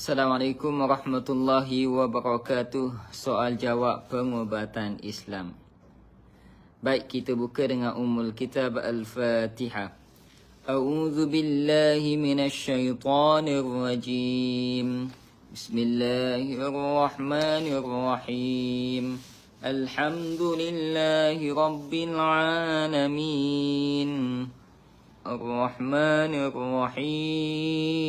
Assalamualaikum warahmatullahi wabarakatuh. Soal jawab pengubatan Islam. Baik, kita buka dengan Ummul Kitab Al-Fatihah. A'udzu billahi minasy syaithanir rajim. Bismillahirrahmanirrahim. Alhamdulillahi rabbil alamin. Ar-Rahmanir Rahim.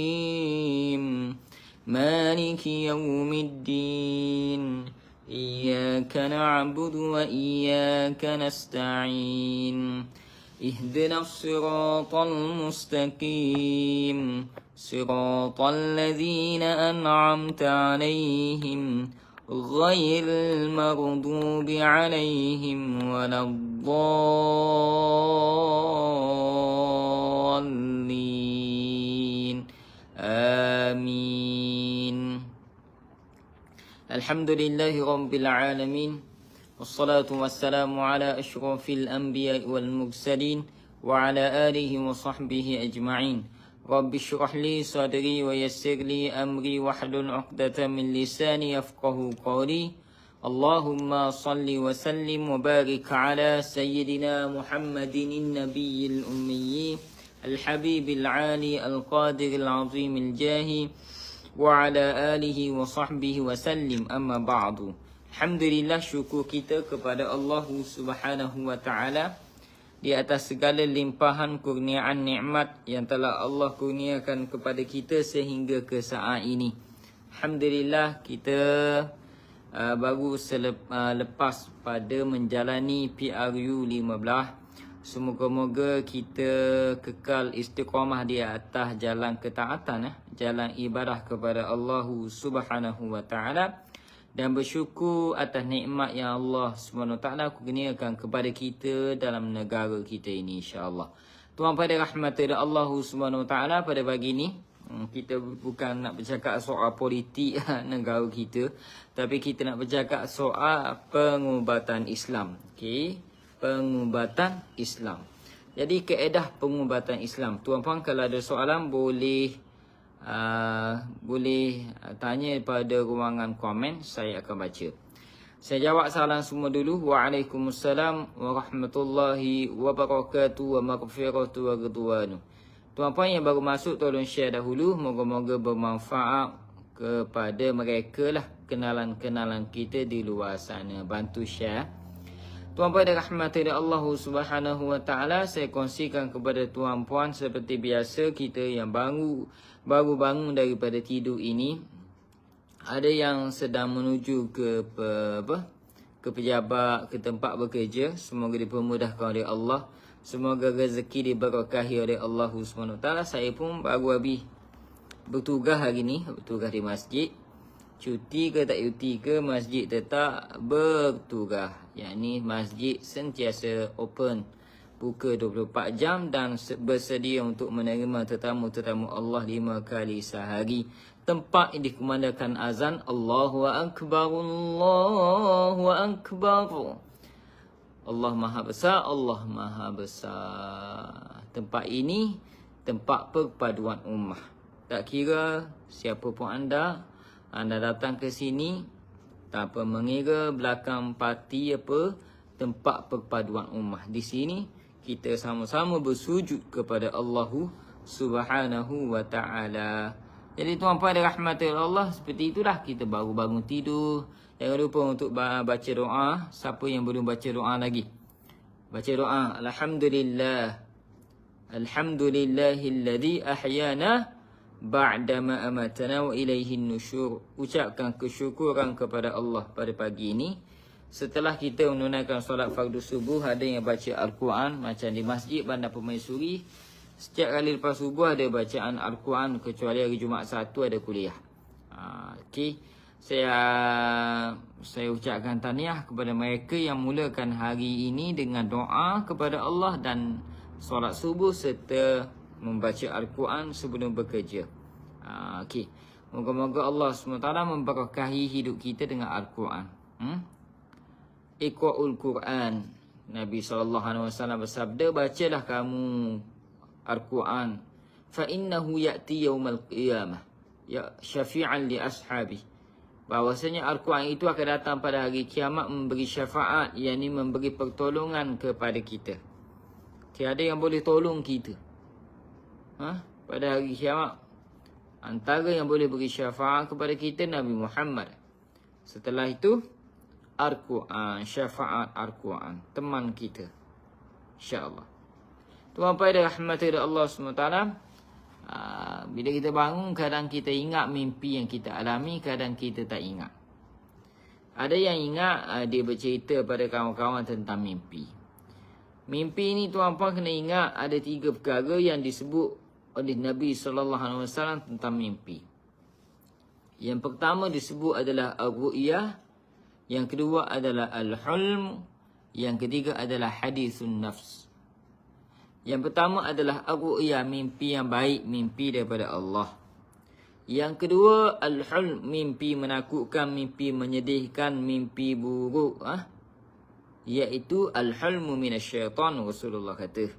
مالك يوم الدين إياك نعبد وإياك نستعين اهدنا الصراط المستقيم صراط الذين أنعمت عليهم غير المغضوب عليهم ولا الضالين آمين. Alhamdulillahi Rabbil Alamin. Wassalatu wassalamu ala ashrafil anbiya wal mursalin wa ala alihi wa sahbihi ajma'in. Rabbi shrah li sadri wa yassir li amri wahlul 'uqdatam min lisani yafqahu qawli. Allahumma salli wa sallim wa barik ala sayyidina Muhammadin an-nabiyil ummi al-habibil 'ali al-qadiril 'azimil jahi wa ala alihi wa sahbihi wa sallim, amma ba'du. Alhamdulillah, syukur kita kepada Allah Subhanahu wa ta'ala di atas segala limpahan kurniaan nikmat yang telah Allah kurniakan kepada kita sehingga ke saat ini. Alhamdulillah, kita baru lepas pada menjalani PRU 15. Semoga-moga kita kekal istiqamah di atas jalan ketaatan, jalan ibadah kepada Allah Subhanahu wa ta'ala, dan bersyukur atas nikmat yang Allah Subhanahu wa ta'ala kurniakan kepada kita dalam negara kita ini, insya-Allah. Tuan pada rahmat Allah Subhanahu wa ta'ala, pada pagi ini kita bukan nak bercakap soal politik negara kita, tapi kita nak bercakap soal pengubatan Islam. Okey, pengubatan Islam. Jadi kaedah pengubatan Islam. Tuan-puan kalau ada soalan boleh tanya pada ruangan komen, saya akan baca. Saya jawab soalan semua dulu. Waalaikumsalam warahmatullahi wabarakatuh wa maghfiratu wa ridwanu. Tuan-puan yang baru masuk tolong share dahulu. Moga-moga bermanfaat kepada mereka lah, kenalan-kenalan kita di luar sana. Bantu share. Tuan pada rahmati Allah Subhanahu wa ta'ala, saya kongsikan kepada tuan-puan seperti biasa, kita yang baru bangun daripada tidur ini, ada yang sedang menuju ke pejabat, ke tempat bekerja, semoga dipermudahkan oleh Allah, semoga rezeki diberkahi oleh Allah Subhanahu wa ta'ala. Saya pun baru habis bertugas hari ni, bertugas di masjid. Cuti ke tak cuti ke, masjid tetap bertugas. Yakni masjid sentiasa open, buka 24 jam dan bersedia untuk menerima tetamu-tetamu Allah 5 kali sehari. Tempat yang dikumandangkan azan, Allahu Akbar, Allahu Akbar. Allah Maha Besar, Allah Maha Besar. Tempat ini tempat perpaduan ummah. Tak kira siapa pun anda datang ke sini tanpa mengira belakang parti apa, tempat perpaduan ummah. Di sini kita sama-sama bersujud kepada Allah Subhanahu wa ta'ala. Jadi tuan-puan dan rahmati Allah, seperti itulah kita baru bangun tidur. Jangan lupa untuk baca doa. Siapa yang belum baca doa lagi, baca doa. Alhamdulillah, alhamdulillahilladzi ahyana ba'dama amatana wa ilaihin nusyur. Ucapkan kesyukuran kepada Allah pada pagi ini setelah kita menunaikan solat fardu subuh. Ada yang baca Al-Quran macam di Masjid Bandar Permaisuri. Setiap kali lepas subuh ada bacaan Al-Quran, kecuali hari Jumaat Sabtu ada kuliah. Okey, saya ucapkan tahniah kepada mereka yang mulakan hari ini dengan doa kepada Allah dan solat subuh serta membaca Al-Quran sebelum bekerja. Okey, moga-moga Allah SWT memberkahi hidup kita dengan Al-Quran. Iqra'ul Quran. Nabi SAW bersabda, bacalah kamu Al-Quran. Fa innahu ya'ti yaumal qiyamah. ya syafi'an li ashabi. Bahwasanya Al-Quran itu akan datang pada hari kiamat memberi syafaat, yakni memberi pertolongan kepada kita. Tiada yang boleh tolong kita pada hari kiamat. Antara yang boleh beri syafaat kepada kita Nabi Muhammad. Setelah itu Al-Quran, syafaat Al-Quran, teman kita, insya-Allah. Tuan-tuan dan rahmati Allah SWT, bila kita bangun, kadang kita ingat mimpi yang kita alami, kadang kita tak ingat. Ada yang ingat, dia bercerita pada kawan-kawan tentang mimpi. Mimpi ni tuan-puan kena ingat, ada 3 perkara yang disebut oleh Nabi SAW tentang mimpi. Yang pertama disebut adalah al-ru'yah, yang kedua adalah al-hulm, yang ketiga adalah hadithun nafs. Yang pertama adalah ar-ru'ya, mimpi yang baik, mimpi daripada Allah. Yang kedua al-hulm, mimpi menakutkan, mimpi menyedihkan, mimpi buruk, iaitu al-hulmu minasyaitan. Rasulullah kata,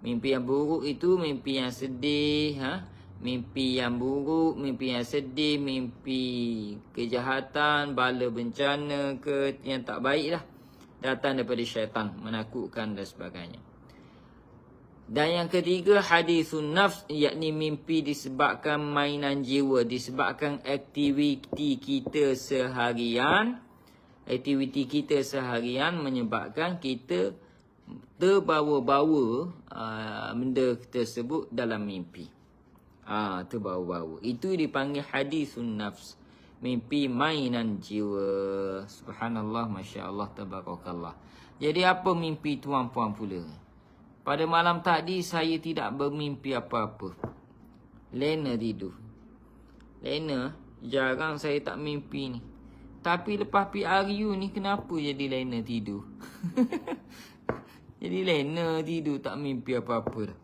mimpi yang buruk itu mimpi yang sedih, mimpi yang buruk, mimpi yang sedih, mimpi kejahatan, bala bencana ke yang tak baik lah, datang daripada syaitan, menakutkan dan sebagainya. Dan yang ketiga hadithun nafs, yakni mimpi disebabkan mainan jiwa, disebabkan aktiviti kita seharian. Aktiviti kita seharian menyebabkan kita terbawa-bawa benda tersebut dalam mimpi. Terbawa-bawa. Itu dipanggil hadithun nafs, mimpi mainan jiwa. Subhanallah, Masya Allah, tabarakallah. Jadi apa mimpi tuan-puan pula? Pada malam tadi saya tidak bermimpi apa-apa. Lena tidur. Lena, jarang saya tak mimpi ni. Tapi lepas PRU ni kenapa jadi Lena tidur? Jadi Lena tidur tak mimpi apa-apa dah.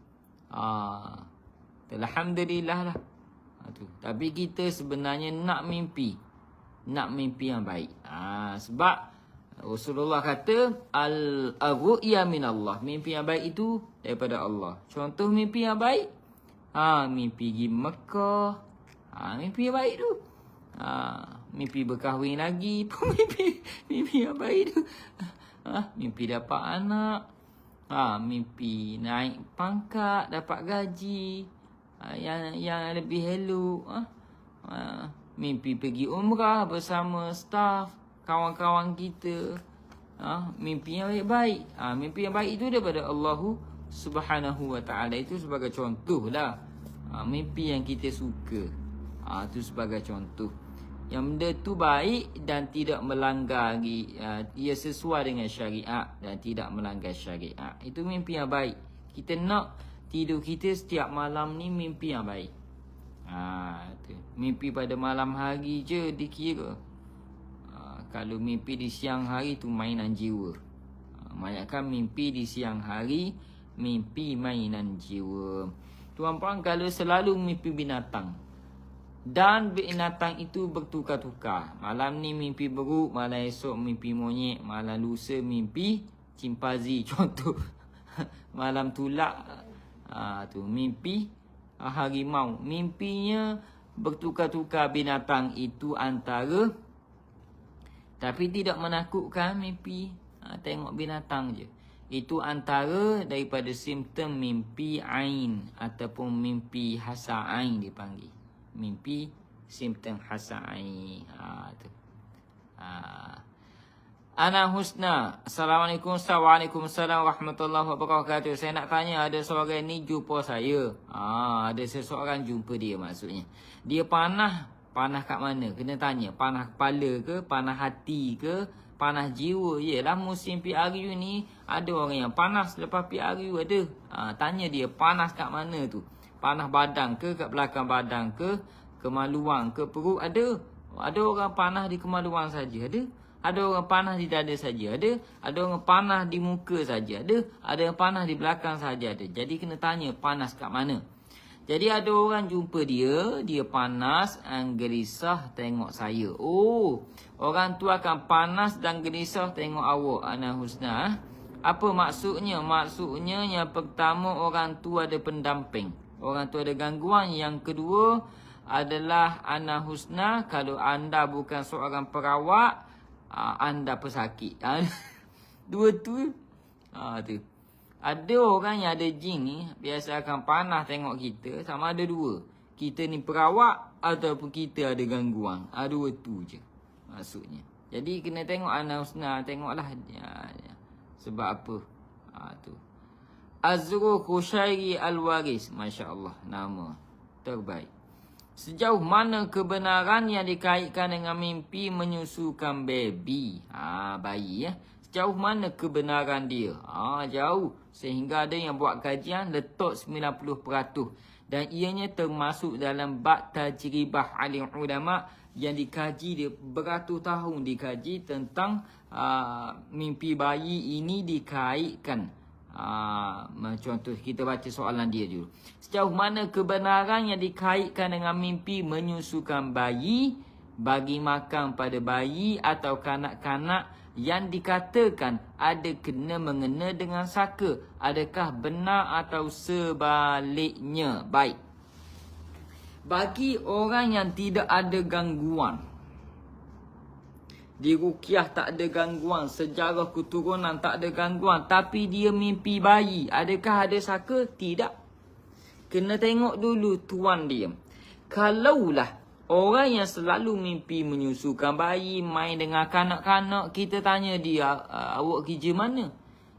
Alhamdulillah lah. Tapi kita sebenarnya nak mimpi. Nak mimpi yang baik. Sebab Rasulullah kata al-ru'ya minallah, mimpi yang baik itu daripada Allah. Contoh mimpi yang baik, mimpi pergi Mekah, mimpi yang baik tu. Mimpi berkahwin lagi pun mimpi yang baik tu. Mimpi dapat anak, mimpi naik pangkat, dapat gaji yang lebih elok, mimpi pergi umrah bersama staf, kawan-kawan kita, mimpi yang baik-baik. Mimpi yang baik itu daripada Allah Subhanahu wa ta'ala. Itu sebagai contoh lah. Mimpi yang kita suka, itu sebagai contoh. Yang benda tu baik dan tidak melanggar, ia sesuai dengan syariat dan tidak melanggar syariat. Itu mimpi yang baik. Kita nak tidur kita setiap malam ni mimpi yang baik. Mimpi pada malam hari je dikira. Kalau mimpi di siang hari tu mainan jiwa. Banyakkan mimpi di siang hari, mimpi mainan jiwa. Tuan-puan, kalau selalu mimpi binatang, dan binatang itu bertukar-tukar. Malam ni mimpi buruk, malam esok mimpi monyet, malam lusa mimpi cimpanzi contoh. Malam tulak, tu mimpi harimau. Mimpinya bertukar-tukar binatang itu antara, tapi tidak menakutkan mimpi. Tengok binatang je. Itu antara daripada simptom mimpi ain ataupun mimpi hasa ain dipanggil. Mimpi simptom hasa ain. Ana Husna. Assalamualaikum. Waalaikumsalam warahmatullahi wabarakatuh. Saya nak tanya, ada seorang ni jumpa saya. Ada seseorang jumpa dia maksudnya. Dia panah kat mana? Kena tanya. Panah kepala ke? Panah hati ke? Panah jiwa? Yelah, musim PRU ni ada orang yang panas lepas PRU ada. Tanya dia panas kat mana tu? Panah badan ke? Kat belakang badan ke? Kemaluan ke? Perut ada. Ada orang panah di kemaluan saja. Ada orang panah di dada saja. Ada orang panah di muka saja. Ada yang panah di belakang saja ada. Jadi kena tanya panas kat mana. Jadi ada orang jumpa dia panas dan gelisah tengok saya. Orang tu akan panas dan gelisah tengok awak, Ana Husna. Apa maksudnya? Maksudnya yang pertama, orang tu ada pendamping. Orang tu ada gangguan. Yang kedua, adalah ana husna. Kalau anda bukan seorang perawat, anda pesakit. Dua tu. Tu. Ada orang yang ada jin ni, biasa akan panah tengok kita. Sama ada dua. Kita ni perawat ataupun kita ada gangguan. Dua tu je maksudnya. Jadi kena tengok ana husna. Tengoklah sebab apa. Tu. Azru Khushairi Al-Waris. Masya Allah. Nama terbaik. Sejauh mana kebenaran yang dikaitkan dengan mimpi menyusukan baby. Bayi ya. Sejauh mana kebenaran dia. Jauh. Sehingga ada yang buat kajian letak 90%. Dan ianya termasuk dalam bab tajribah alim ulama yang dikaji dia beratus tahun dikaji tentang mimpi bayi ini dikaitkan. Contoh kita baca soalan dia dulu. Sejauh mana kebenaran yang dikaitkan dengan mimpi menyusukan bayi, bagi makan pada bayi atau kanak-kanak yang dikatakan ada kena-mengena dengan saka. Adakah benar atau sebaliknya? Baik. Bagi orang yang tidak ada gangguan, di ruqyah tak ada gangguan, sejarah keturunan tak ada gangguan, tapi dia mimpi bayi, adakah ada saka? Tidak. Kena tengok dulu tuan dia. Kalaulah orang yang selalu mimpi menyusukan bayi, main dengan kanak-kanak, kita tanya dia, awak kerja mana?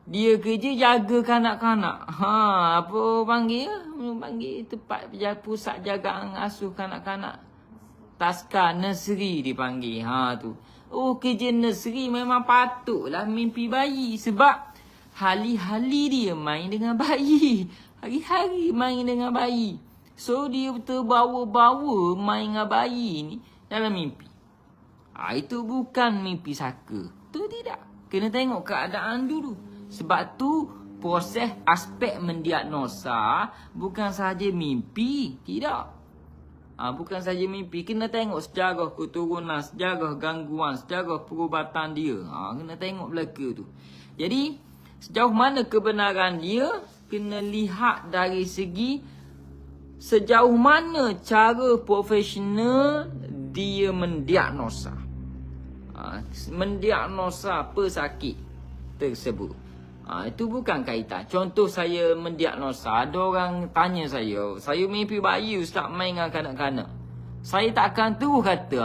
Dia kerja jaga kanak-kanak. Apa panggil? Panggil tempat pusat jagaan asuh kanak-kanak. Taska nursery dipanggil. Tu. Kerja nursery memang patutlah mimpi bayi. Sebab hari-hari dia main dengan bayi. Hari-hari main dengan bayi. So dia terbawa-bawa main dengan bayi ni dalam mimpi. Itu bukan mimpi saka. Tu tidak. Kena tengok keadaan dulu. Sebab tu proses aspek mendiagnosa bukan sahaja mimpi. Tidak. Bukan saja mimpi. Kena tengok sejarah keturunan, sejarah gangguan, sejarah perubatan dia. Kena tengok belaka tu. Jadi sejauh mana kebenaran dia, kena lihat dari segi sejauh mana cara profesional dia mendiagnosa. Mendiagnosa pesakit tersebut. Itu bukan kaitan. Contoh saya mendiagnosa, ada orang tanya saya mimpi bayi ustaz main dengan kanak-kanak. Saya tak akan terus kata,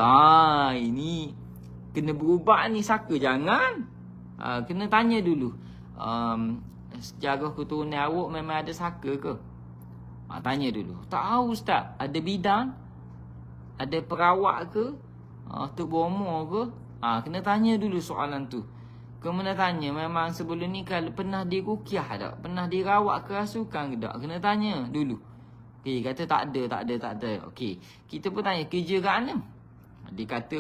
ini kena berubah ni saka. Jangan. Kena tanya dulu. Sejarah keturunan awak memang ada saka ke? Tanya dulu. Tak tahu ustaz, ada bidan? Ada perawat ke? Tok bomo ke? Kena tanya dulu soalan tu. Kena tanya memang sebelum ni kalau pernah diruqyah tak? Pernah dirawat kerasukan ke tak? Kena tanya dulu. Kata tak ada. Okey. Kita pun tanya kerja kat mana? Dia kata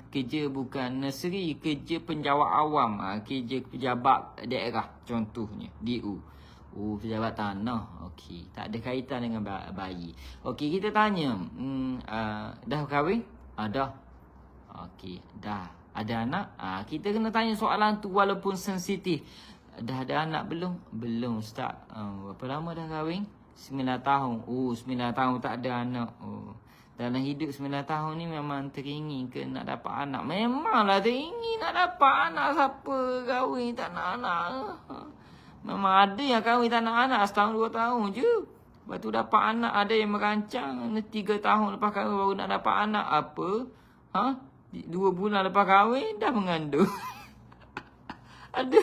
kerja bukan nursery, kerja penjawat awam, kerja pejabat daerah contohnya, DU. Pejabat tanah. Okey, tak ada kaitan dengan bayi. Okey, kita tanya, dah kahwin? Dah. Okey, dah. Ada anak? Kita kena tanya soalan tu walaupun sensitif. Dah ada anak belum? Belum ustaz. Berapa lama dah kahwin? 9 tahun. 9 tahun tak ada anak. Dalam hidup 9 tahun ni memang teringin ke nak dapat anak? Memanglah teringin nak dapat anak. Siapa kahwin tak nak anak? Memang ada yang kahwin tak nak anak setahun 2 tahun je. Lepas tu dapat anak. Ada yang merancang 3 tahun lepas kahwin baru nak dapat anak. Apa? 2 bulan lepas kahwin dah mengandung. Ada.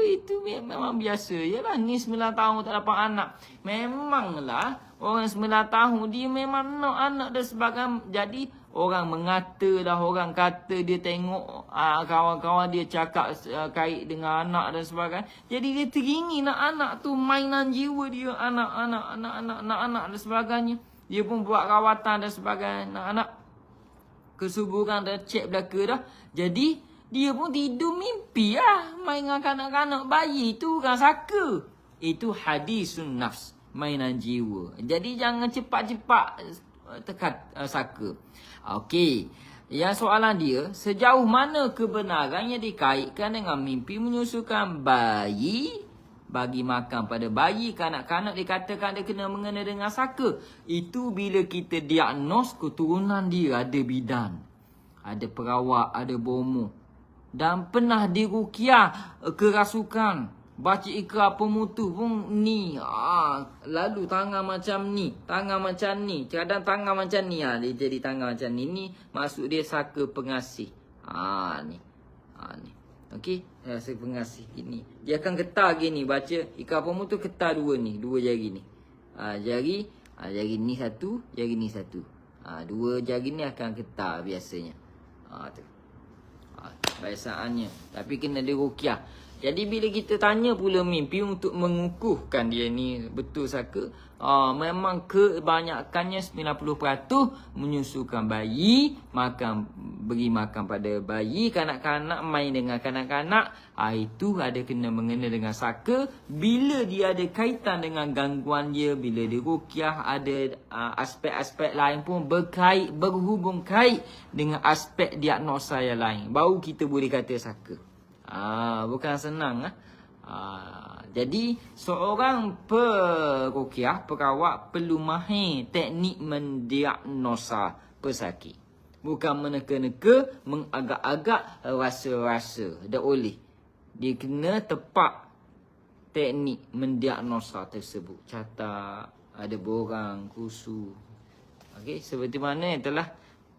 Itu memang biasa. Yalah ni 9 tahun tak dapat anak. Memanglah orang 9 tahun dia memang nak anak dan sebagainya. Jadi orang mengatalah, orang kata dia tengok kawan-kawan dia cakap kait dengan anak dan sebagainya. Jadi dia teringin nak anak tu, mainan jiwa dia anak dan sebagainya. Dia pun buat rawatan dan sebagainya anak. Kesuburan dah cek belaka dah. Jadi dia pun tidur mimpi main dengan kanak-kanak bayi. Itu kan saka. Itu hadisun nafs, mainan jiwa. Jadi jangan cepat-cepat tekat saka. Okey. Yang soalan dia, sejauh mana kebenarannya dikaitkan dengan mimpi menyusukan bayi bagi makan pada bayi. Kanak-kanak dikatakan dia kena mengena dengan saka. Itu bila kita diagnos keturunan dia ada bidan, ada perawak, ada bomoh. Dan pernah diruqyah kerasukan. Baca ikrar pemutuh pun ni. Lalu tangan macam ni. Tangan macam ni. Kadang tangan macam ni. Dia jadi tangan macam ni. Ni maksud dia saka pengasih. Ni. Ni. Okey. Saka pengasih. Ini. Dia akan getar gini. Baca ikrar pemutuh getar dua ni. Dua jari ni. Jari. Jari ni satu. Jari ni satu. Dua jari ni akan getar biasanya. Tu. Biasaannya. Tapi kena diruqyah. Jadi bila kita tanya pula mimpi untuk mengukuhkan dia ni betul saka, memang kebanyakannya 90% menyusukan bayi, beri makan pada bayi, kanak-kanak main dengan kanak-kanak, itu ada kena mengena dengan saka. Bila dia ada kaitan dengan gangguan dia, bila dia ruqyah, ada aspek-aspek lain pun berhubung kait dengan aspek diagnosa yang lain, baru kita boleh kata saka. Bukan senang. Jadi seorang peruqyah, perawat perlu mahir teknik mendiagnosa pesakit. Bukan meneka-neka, mengagak-agak, rasa-rasa. Tak boleh. Dia kena tepat teknik mendiagnosa tersebut. Catat, ada borang, kusu. Okey, seperti mana yang telah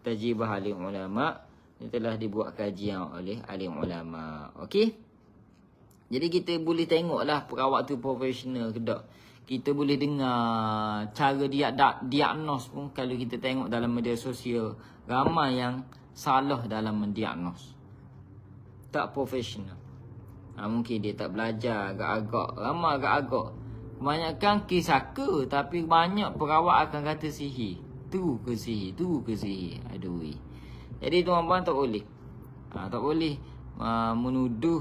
tajribah alim ulama', ini telah dibuat kajian oleh alim ulama. Okey. Jadi kita boleh tengoklah perawat tu profesional ke tak. Kita boleh dengar cara dia diagnos pun. Kalau kita tengok dalam media sosial, ramai yang salah dalam mendiagnos. Tak profesional. Mungkin dia tak belajar, agak-agak. Ramai agak-agak. Kebanyakan kes saka, tapi banyak perawat akan kata sihir. Tu ke sihir, tu ke sihir. Aduh. Jadi tuan-tuan tak boleh. Tak boleh menuduh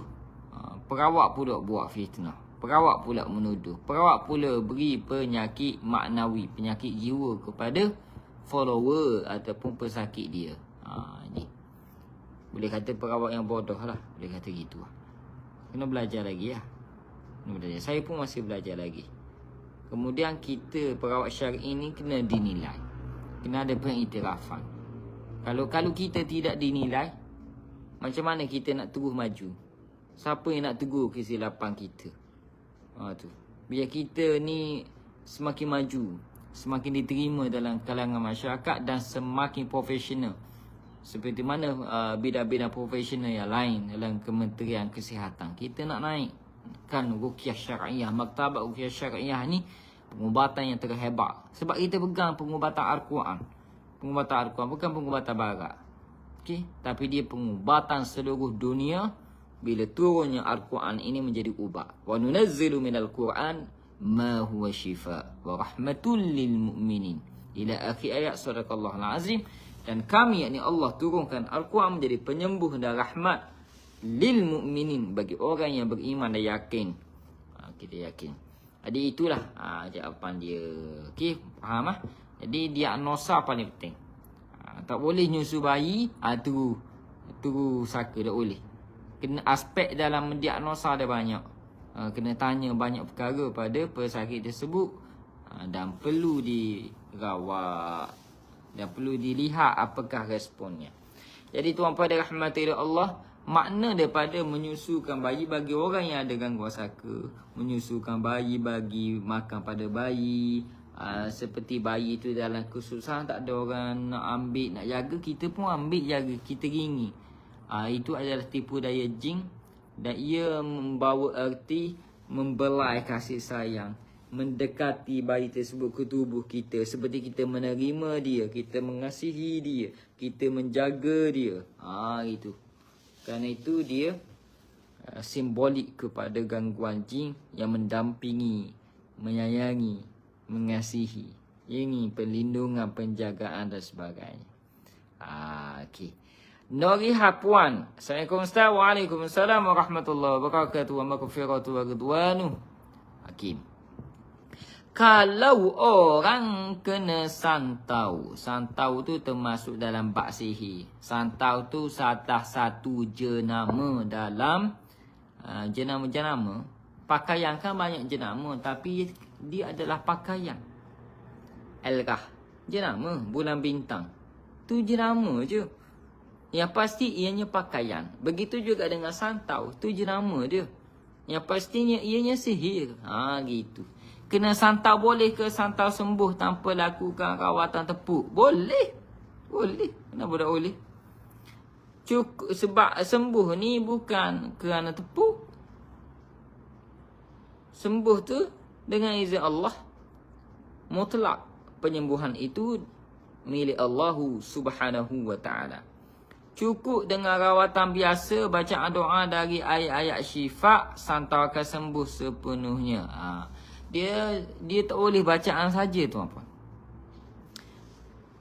perawat pula buat fitnah. Perawat pula menuduh. Perawat pula beri penyakit maknawi, penyakit jiwa kepada follower ataupun pesakit dia. Ni. Boleh kata perawat yang bodoh lah. Boleh kata gitu lah. Kena belajar lagi lah. Kena belajar. Saya pun masih belajar lagi. Kemudian kita perawat syar'i ni kena dinilai. Kena ada pengiktirafan. Kalau kita tidak dinilai, macam mana kita nak terus maju? Siapa yang nak tegur kesilapan kita? Tu. Biar kita ni semakin maju, semakin diterima dalam kalangan masyarakat dan semakin profesional. Seperti mana bidang-bidang profesional yang lain dalam Kementerian Kesihatan. Kita nak naikkan ruqyah syar'iyah, maktabat ruqyah syar'iyah ni pengubatan yang terhebat. Sebab kita pegang pengubatan Al-Quran. Pengubatan Al-Quran bukan pengubatan barat. Okey, tapi dia pengubatan seluruh dunia bila turunnya Al-Quran ini menjadi ubat. Wa nunazzilu minal Quran ma huwa shifa wa rahmatul lil mu'minin. Ila akhir ayat sadaqallahul azim. Dan kami, yakni Allah, turunkan Al-Quran menjadi penyembuh dan rahmat lil mu'minin, bagi orang yang beriman dan yakin. Kita yakin. Jadi itulah jawapan dia. Okey, faham ah? Jadi diagnosa paling penting. Tak boleh nyusu bayi, tu saka, tak boleh. Kena aspek dalam mendiagnosa ada banyak. Kena tanya banyak perkara pada pesakit tersebut. Dan perlu dirawat. Dan perlu dilihat apakah responnya. Jadi tuan-puan dirahmati oleh Allah, makna daripada menyusukan bayi bagi orang yang ada gangguan saka, menyusukan bayi bagi makan pada bayi, seperti bayi tu dalam kesusahan, tak ada orang nak ambil, nak jaga, kita pun ambil jaga, kita ringi. Itu adalah tipu daya jin, dan ia membawa erti membelai kasih sayang, mendekati bayi tersebut ke tubuh kita, seperti kita menerima dia, kita mengasihi dia, kita menjaga dia. Itu. Kerana itu dia simbolik kepada gangguan jin yang mendampingi, menyayangi, mengasihi. Ini perlindungan, penjagaan dan sebagainya. Okey. Noriha Puan. Assalamualaikum Ustaz. Waalaikumsalam warahmatullahi wabarakatuh. Wa maghfiratu wa ridwanuh. Hakim. Kalau orang kena santau. Santau tu termasuk dalam bab sihir. Santau tu salah satu jenama dalam jenama-jenama. Pakaian kan banyak jenama, tapi dia adalah pakaian. Al-Rah, jenama. Bulan bintang, tu jenama je. Yang pasti ianya pakaian. Begitu juga dengan santau, tu jenama dia. Yang pastinya ianya sihir. Gitu. Kena santau boleh ke santau sembuh tanpa lakukan rawatan tepuk? Boleh. Boleh. Kenapa tak boleh? Cukup, sebab sembuh ni bukan kerana tepuk. Sembuh tu dengan izin Allah. Mutlak penyembuhan itu milik Allah Subhanahu wa ta'ala. Cukup dengan rawatan biasa, bacaan doa dari ayat-ayat syifa, santau akan sembuh sepenuhnya. Dia tak boleh bacaan saja, tuan-puan.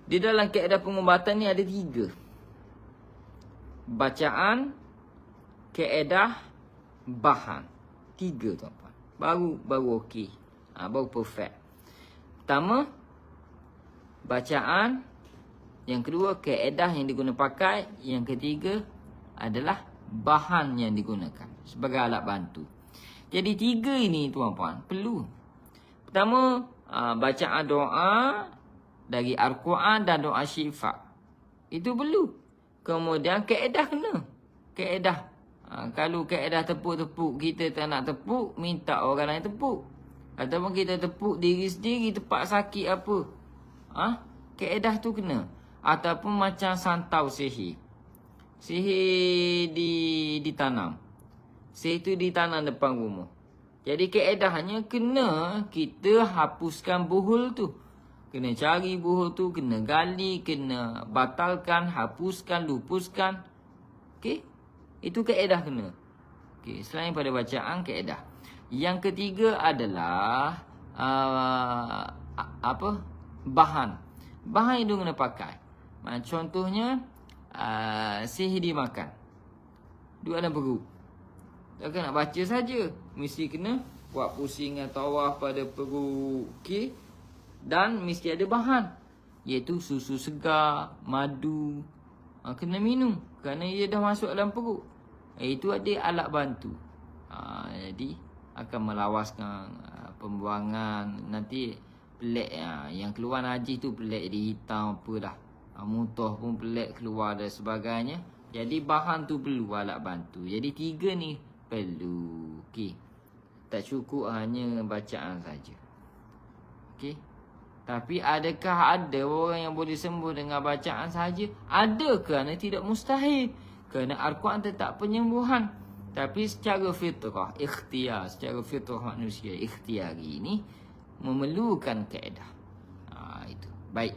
Di dalam kaedah pengubatan ni ada 3. Bacaan, kaedah, bahan. 3, tuan-puan. Baru okey. Baru perfect. Pertama, bacaan. Yang kedua, kaedah yang digunakan pakai. Yang ketiga adalah bahan yang digunakan sebagai alat bantu. Jadi 3 ini, tuan-puan, perlu. Pertama, bacaan doa dari Al-Quran dan doa syifa. Itu perlu. Kemudian kaedah kena. Kaedah. Kalau kaedah tepuk-tepuk, kita tak nak tepuk, minta orang lain tepuk. Ataupun kita tepuk diri sendiri, tempat sakit apa. Kaedah tu kena. Ataupun macam santau sihir. Sihir ditanam. Sihir tu ditanam depan rumah. Jadi kaedahnya kena kita hapuskan buhul tu. Kena cari buhul tu, kena gali, kena batalkan, hapuskan, lupuskan. Okey? Itu kaedah kena. Okey, selain pada bacaan, kaedah. Yang ketiga adalah bahan. Bahan yang kena pakai. Contohnya sihir dimakan. Duduk dalam perut. Takkan nak baca saja. Mesti kena buat pusingan tawaf pada perut. Okey. Dan mesti ada bahan. Iaitu susu segar, madu. Kena minum. Kerana ia dah masuk dalam perut. Itu ada alat bantu. Jadi akan melawaskan pembuangan. Nanti pelik. Yang keluar najis tu pelik jadi hitam apalah. Mutah pun pelik keluar dan sebagainya. Jadi bahan tu perlu alat bantu. Jadi 3 ni perlu. Okey. Tak cukup hanya bacaan saja. Okey. Tapi adakah ada orang yang boleh sembuh dengan bacaan saja? Ada, kerana tidak mustahil. Kerana Al-Quran tetap penyembuhan. Tapi secara fitrah, ikhtiar, secara fitrah manusia, ikhtiari ini memerlukan kaedah. Itu. Baik.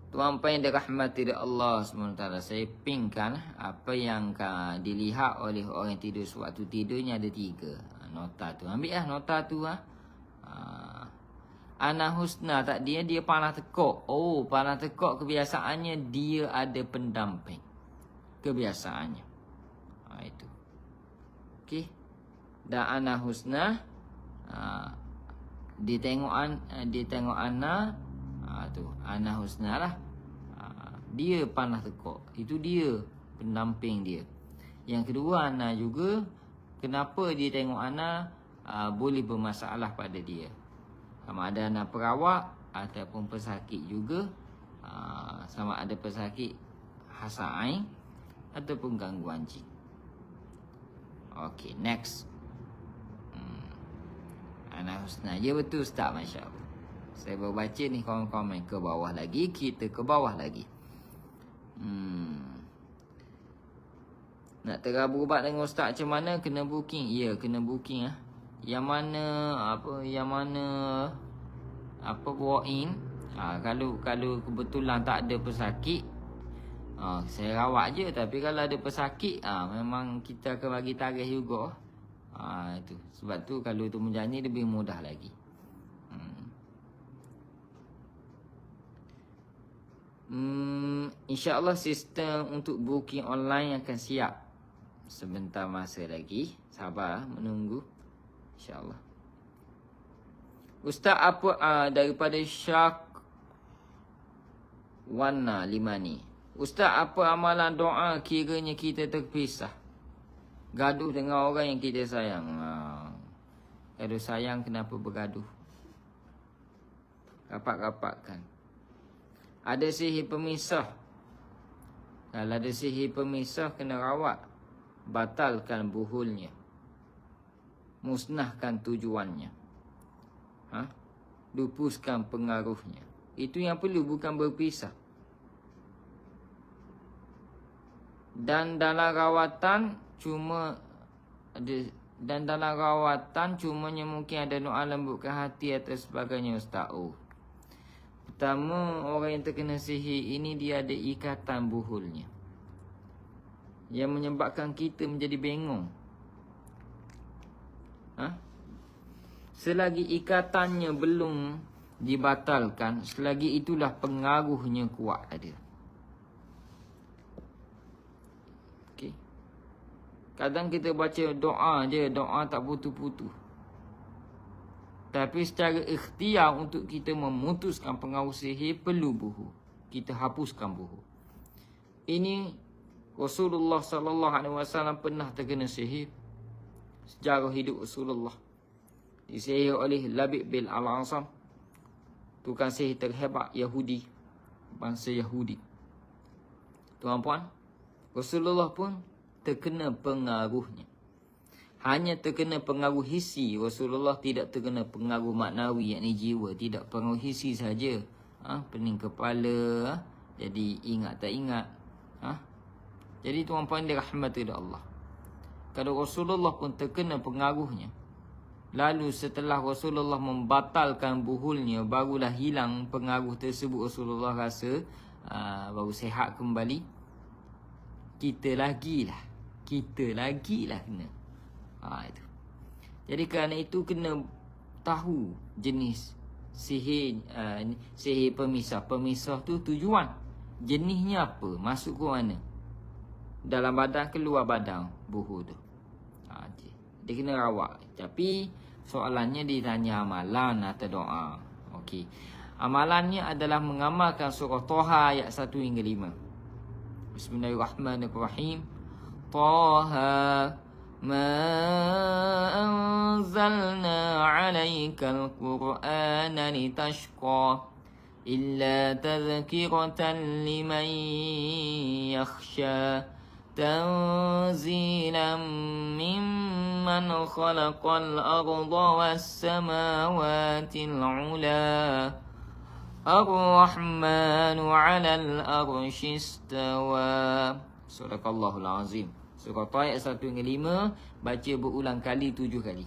Tuan-tuan yang dirahmati Allah SWT, saya pingkan apa yang dilihat oleh orang yang tidur sewaktu tidurnya ada 3. Nota tu. Ambil nota tu. Ana husna tak dia panah tekuk. Panah tekuk kebiasaannya dia ada pendamping. Kebiasaannya. Itu. Okey. Dan ana husna dia tengok ana tu ana husna lah. Dia panah tekuk. Itu dia pendamping dia. Yang kedua, ana juga kenapa dia tengok ana boleh bermasalah pada dia. Sama ada ana perawat ataupun pesakit juga. Sama ada pesakit hasad ain ataupun gangguan jin. Okey, next. Ana husna. Ya betul Ustaz, masya-Allah. Saya baru baca ni komen-komen ke bawah lagi. Kita ke bawah lagi. Nak terabur ubat dengan Ustaz macam mana? Kena booking. Ya, kena booking . Yang mana walk in. Kalau kebetulan tak ada pesakit, saya rawat je. Tapi kalau ada pesakit, memang kita akan bagi tarikh juga. Itu. Sebab tu kalau tu menjanji lebih mudah lagi. InsyaAllah sistem untuk booking online akan siap sebentar masa lagi. Sabar menunggu. InsyaAllah. Ustaz apa daripada Syak Wana 5 ni. Ustaz, apa amalan doa kiranya kita terpisah? Gaduh dengan orang yang kita sayang. Gaduh sayang kenapa bergaduh? Rapat-rapatkan. Ada sihir pemisah. Kalau ada sihir pemisah, kena rawat. Batalkan buhulnya. Musnahkan tujuannya. Lupuskan pengaruhnya. Itu yang perlu, bukan berpisah. Dan dalam rawatan cumanya mungkin ada doa lembutkan hati atau sebagainya, Ustaz. Pertama, orang yang terkena sihir ini dia ada ikatan buhulnya yang menyebabkan kita menjadi bengong. Selagi ikatannya belum dibatalkan, selagi itulah pengaruhnya kuat ada. Okay. Kadang kita baca doa je, doa tak putus-putus. Tapi secara ikhtiar untuk kita memutuskan pengaruh sihir, perlu buhu. Kita hapuskan buhu. Ini Rasulullah SAW pernah terkena sihir. Sejarah hidup Rasulullah. Disihir oleh Labib bin Al-Asam. Tukang sihir terhebat Yahudi. Bangsa Yahudi. Tuan-puan, Rasulullah pun terkena pengaruhnya. Hanya terkena pengaruh hisi. Rasulullah tidak terkena pengaruh maknawi, yakni jiwa. Tidak, pengaruh hisi saja. Pening kepala. Jadi ingat tak ingat. Jadi tuan-puan dirahmati oleh Allah. Kalau Rasulullah pun terkena pengaruhnya. Lalu setelah Rasulullah membatalkan buhulnya, barulah hilang pengaruh tersebut. Rasulullah rasa baru sihat kembali. Kita lagilah kena. Itu. Jadi kerana itu kena tahu jenis sihir pemisah. Pemisah tu tujuan. Jenisnya apa? Masuk ke mana? Dalam badan, keluar badan buhu tu. Dia kena rawat. Tapi soalannya ditanya amalan atau doa. Okey. Amalannya adalah mengamalkan surah Taha ayat 1 hingga 5. Bismillahirrahmanirrahim. Taha ma anzalna 'alaikal Qur'ana litashqa illa tadhkiratan liman yakhsha tanzilan mimman khalaqal arda was samawati al-'ula ar-rahmanu 'alal arsy istawa. Sadaqallahul azim. Surah ayat 1 hingga 5, baca berulang kali 7 kali.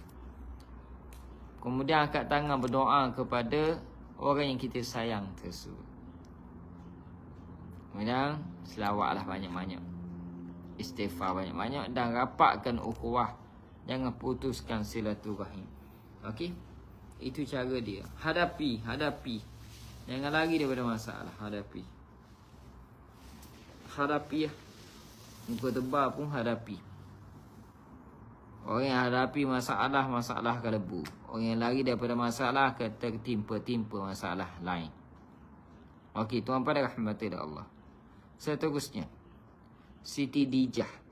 Kemudian angkat tangan berdoa kepada orang yang kita sayang tersebut. Kemudian selawatlah banyak-banyak. Istighfar banyak-banyak dan rapatkan ukhuwah. Jangan putuskan silaturahim. Okey? Itu cara dia. Hadapi. Jangan lari daripada masalah. Hadapi ya. Muka tebal pun hadapi. Orang yang hadapi masalah akan lebu. Orang yang lari daripada masalah akan tertimpa masalah lain. Okey, tuan-tuan rahmati Allah. Seterusnya, Siti Dijah.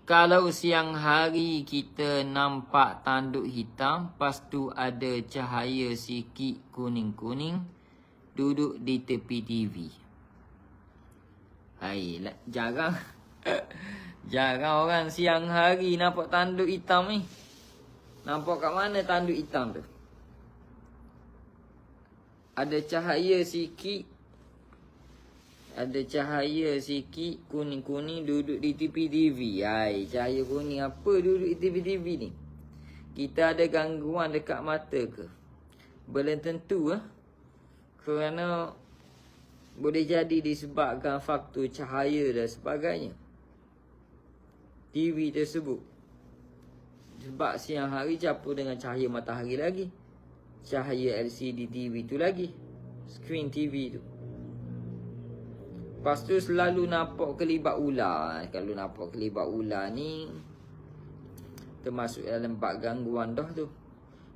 Kalau siang hari kita nampak tanduk hitam, lepas tu ada cahaya sikit kuning-kuning duduk di tepi TV. Jarang orang siang hari nampak tanduk hitam ni. Nampak kat mana tanduk hitam tu? Ada cahaya sikit kuning-kuning duduk di tepi TV. Cahaya kuning apa duduk di tepi TV ni? Kita ada gangguan dekat mata ke? Belum tentu kerana boleh jadi disebabkan faktor cahaya dan sebagainya TV tersebut. Sebab siang hari campur dengan cahaya matahari lagi, cahaya LCD TV tu lagi, screen TV tu. Lepas tu selalu nampak kelibat ular. Kalau nampak kelibat ular ni termasuk dalam bab gangguan dah tu.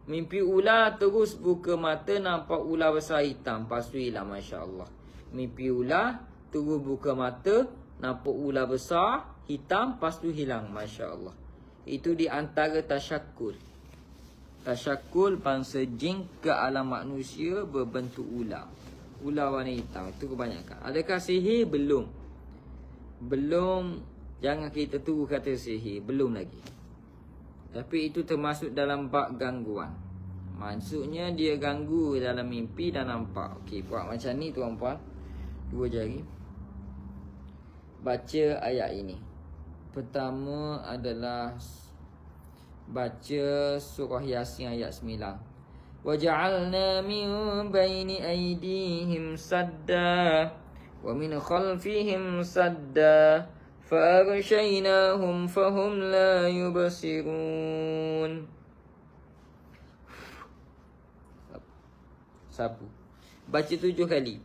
Mimpi ular, terus buka mata nampak ular besar hitam, lepas tu hilang, Masya Allah. Mimpi ular, terus buka mata, nampak ular besar, hitam, lepas tu hilang. Masya Allah. Itu di antara tasyakul. Tasyakul bangsa jin ke alam manusia berbentuk ular. Ular warna hitam. Itu kebanyakan. Adakah sihir? Belum. Belum. Jangan kita tunggu kata sihir. Belum lagi. Tapi itu termasuk dalam bab gangguan. Maksudnya dia ganggu dalam mimpi dan nampak. Okey, buat macam ni tuan-puan. 2 jari. Baca ayat ini. Pertama adalah baca surah Yasin ayat 9. Waja'alna min baini aydihim sadda wa min khalfihim sadda fa'aghshaynahum fahum la yubsirun. Sapu. Baca 7 kali.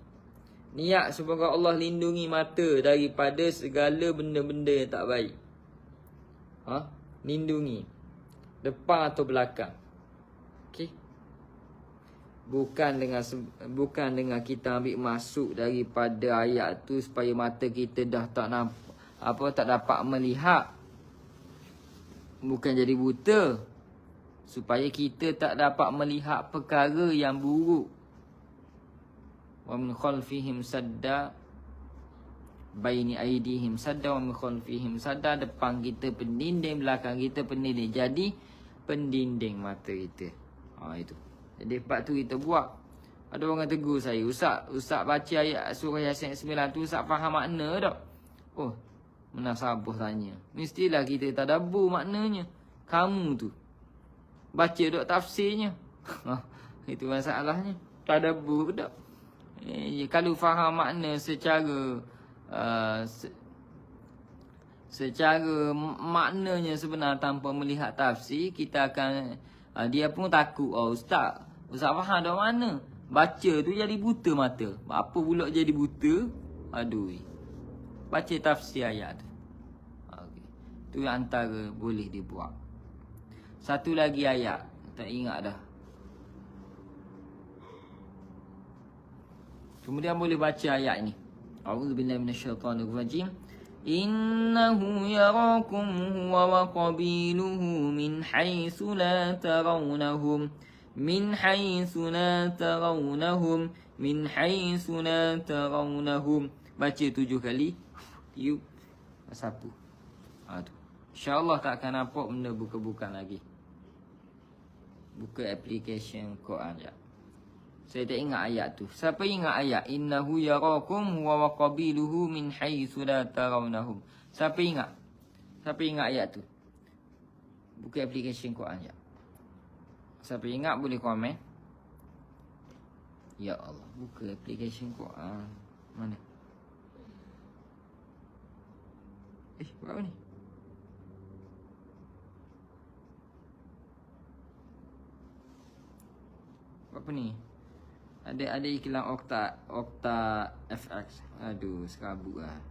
Niat semoga Allah lindungi mata daripada segala benda-benda yang tak baik. Lindungi. Depan atau belakang. Okey. Bukan dengan kita ambil masuk daripada ayat tu supaya mata kita dah tak nampak, tak dapat melihat. Bukan jadi buta. Supaya kita tak dapat melihat perkara yang buruk. Wa min khalfihim sadda, baini aidihim sadda, wa min khalfihim sadda. Depan kita pendinding, belakang kita pendinding. Jadi pendinding mata kita. Itu. Jadi sebab tu kita buat. Ada orang tegur saya, Ustaz baca ayat surah Yasin 9 tu Ustaz faham makna tak? Oh, menasabah tanya. Mestilah kita tadabbur maknanya. Kamu tu baca dok tafsirnya. Itu masalahnya. Tadabbur tak? Kalau faham makna secara secara maknanya sebenar tanpa melihat tafsir, kita akan dia pun takut. Ustaz faham dah mana? Baca tu jadi buta mata. Apa pula jadi buta? Aduh. Baca tafsir ayat tu. Okay. Tu antara boleh dibuat. Satu lagi ayat, tak ingat dah. Kemudian boleh baca ayat ni. A'udzubillahi minasyaitonirrajim. Innahu yarakum huwa wa qabiluhu min haitsu la tarawnahum. Min haitsu la tarawnahum. Min haitsu la tarawnahum. Baca 7 kali. Tiup. Sapu. Tu. InsyaAllah tak akan nampak benda buka-bukan lagi. Buka application Quran je. Saya tak ingat ayat tu. Siapa ingat ayat? Innahu yarakum huwa wa qabiluhu min haitsu la tarawnahum. Siapa ingat? Siapa ingat ayat tu? Buka application Quran je. Siapa ingat boleh komen. Ya Allah, buka application Quran. Mana? Buat apa ni? Apa ni? Ada iklan Okta FX. Aduh, serabut lah.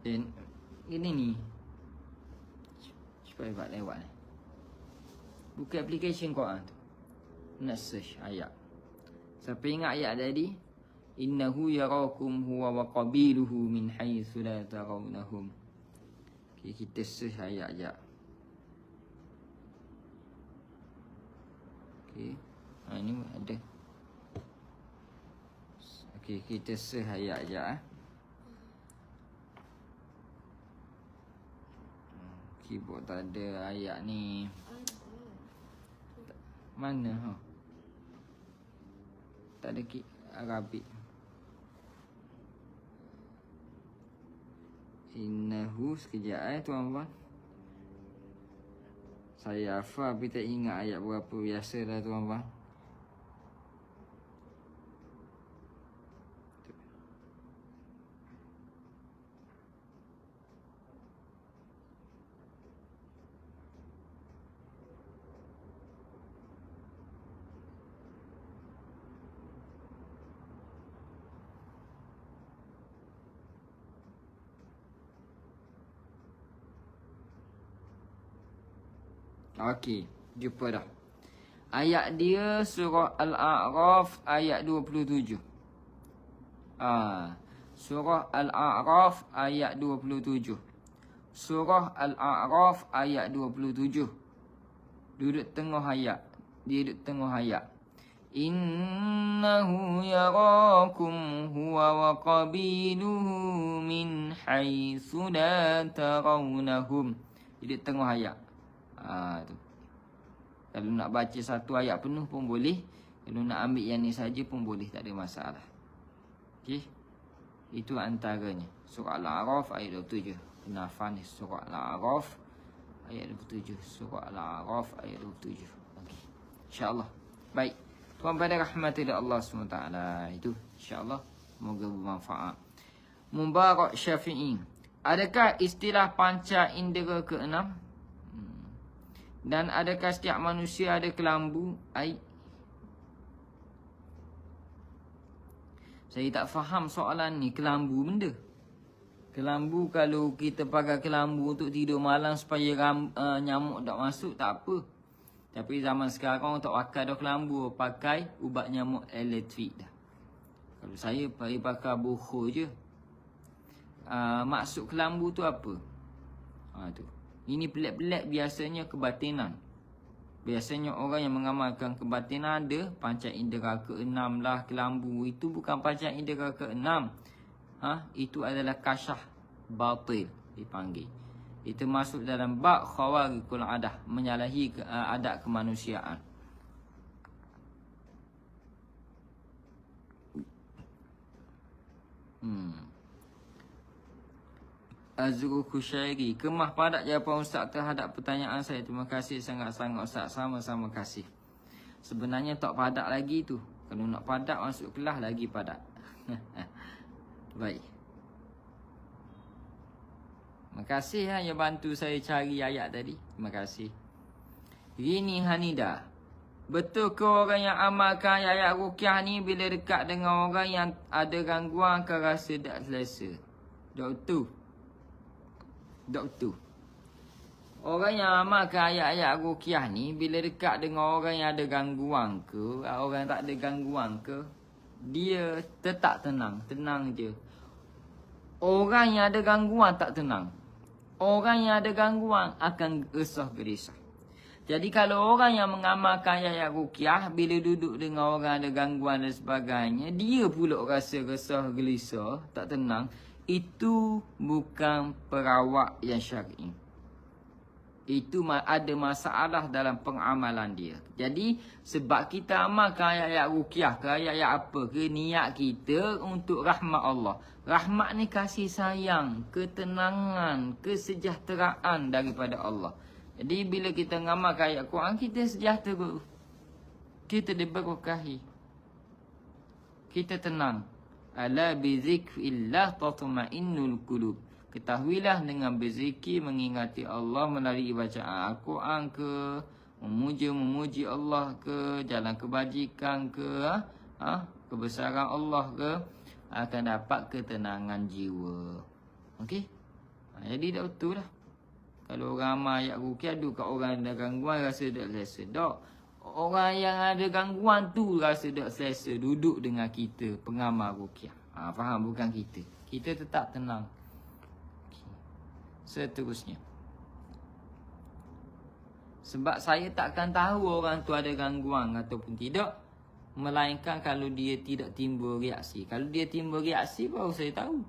Dan ini ni. Supaya buat lewat ni. Buka application Quran tu. Nak search ayat. Siapa ingat ayat tadi? Innahu yarakum huwa wa qabiluhu min haitsu la tarawnahum. Okay, kita search ayat je. Okay. Ini ada. Okay, kita search ayat je. Keyboard tak ada ayat ni. Mana? Tak ada Arabik. Innahu sekejap tuan-tuan. Saya hafal tapi tak ingat ayat berapa. Biasa dah tuan-tuan. Okey, jumpa dah. Ayat dia surah Al-A'raf ayat 27. Surah Al-A'raf ayat 27. Surah Al-A'raf ayat 27. Duduk tengah ayat. Dia duduk tengah ayat. Innahu yarakum huwa wa qabiluhu min haitsu la tarawnahum. Dia duduk tengah ayat. Tu. Kalau nak baca satu ayat penuh pun boleh. Kalau nak ambil yang ni saja pun boleh, tak ada masalah. Okey. Itu antaranya. Surah Al-A'raf ayat 27. Kena hafal ni. Surah Al-A'raf ayat 27. Surah Al-A'raf ayat 27. Okey. InsyaAllah. Baik. Tuan pada rahmati Allah SWT. Itu insyaAllah. Semoga bermanfaat. Mubarak Syafi'i. Adakah istilah panca indera ke-6? Dan adakah setiap manusia ada kelambu air? Saya tak faham soalan ni. Kelambu benda. Kelambu, kalau kita pakai kelambu untuk tidur malam supaya nyamuk tak masuk, tak apa. Tapi zaman sekarang tak pakai dah kelambu. Pakai ubat nyamuk elektrik dah. Kalau saya pakai boho je. Maksud kelambu tu apa? Tu. Ini pelik-pelik biasanya kebatinan. Biasanya orang yang mengamalkan kebatinan ada panca indera ke-6 lah, kelambu. Itu bukan panca indera ke-6. Itu adalah kasyah batil dipanggil. Itu masuk dalam bab khawarikul adah, menyalahi adat kemanusiaan. Azrul Kushairi. Kemah padat jawapan Ustaz terhadap pertanyaan saya. Terima kasih sangat-sangat Ustaz. Sama-sama kasih. Sebenarnya tak padat lagi tu. Kalau nak padat masuk kelas lagi padat. Baik. Terima kasih yang bantu saya cari ayat tadi. Terima kasih. Rini Hanida. Betul ke orang yang amalkan ayat ruqyah ni bila dekat dengan orang yang ada gangguan akan rasa tak selesa? Doktor. Orang yang amalkan ayat-ayat ruqyah ni bila dekat dengan orang yang ada gangguan ke, orang yang tak ada gangguan ke, dia tetap tenang. Tenang je. Orang yang ada gangguan tak tenang. Orang yang ada gangguan akan resah gelisah. Jadi kalau orang yang mengamalkan ayat ruqyah bila duduk dengan orang ada gangguan dan sebagainya, dia pula rasa resah gelisah, tak tenang, itu bukan perawat yang syar'i. Itu ada masalah dalam pengamalan dia. Jadi sebab kita amalkan ayat-ayat ruqyah ke ayat-ayat apa ke, niat kita untuk rahmat Allah. Rahmat ni kasih sayang, ketenangan, kesejahteraan daripada Allah. Jadi bila kita ngamalkan ayat Quran, kita sejahtera. Kita diberkahi. Kita tenang. Ala bizikrillah tatma'innul qulub. Ketahuilah dengan berzikir, mengingati Allah melalui bacaan Al-Quran ke, memuji Allah ke, jalan kebajikan ke, kebesaran Allah ke, akan dapat ketenangan jiwa. Okey? Jadi dah betul lah. Kalau orang amal ayat ruqyah tu kat orang ada gangguan rasa tak selesa. Tak. Orang yang ada gangguan tu rasa tak selesa duduk dengan kita, pengamal ruqyah. Faham? Bukan kita. Kita tetap tenang. Okay. Seterusnya. Sebab saya takkan tahu orang tu ada gangguan ataupun tidak, melainkan kalau dia tidak timbul reaksi. Kalau dia timbul reaksi baru saya tahu.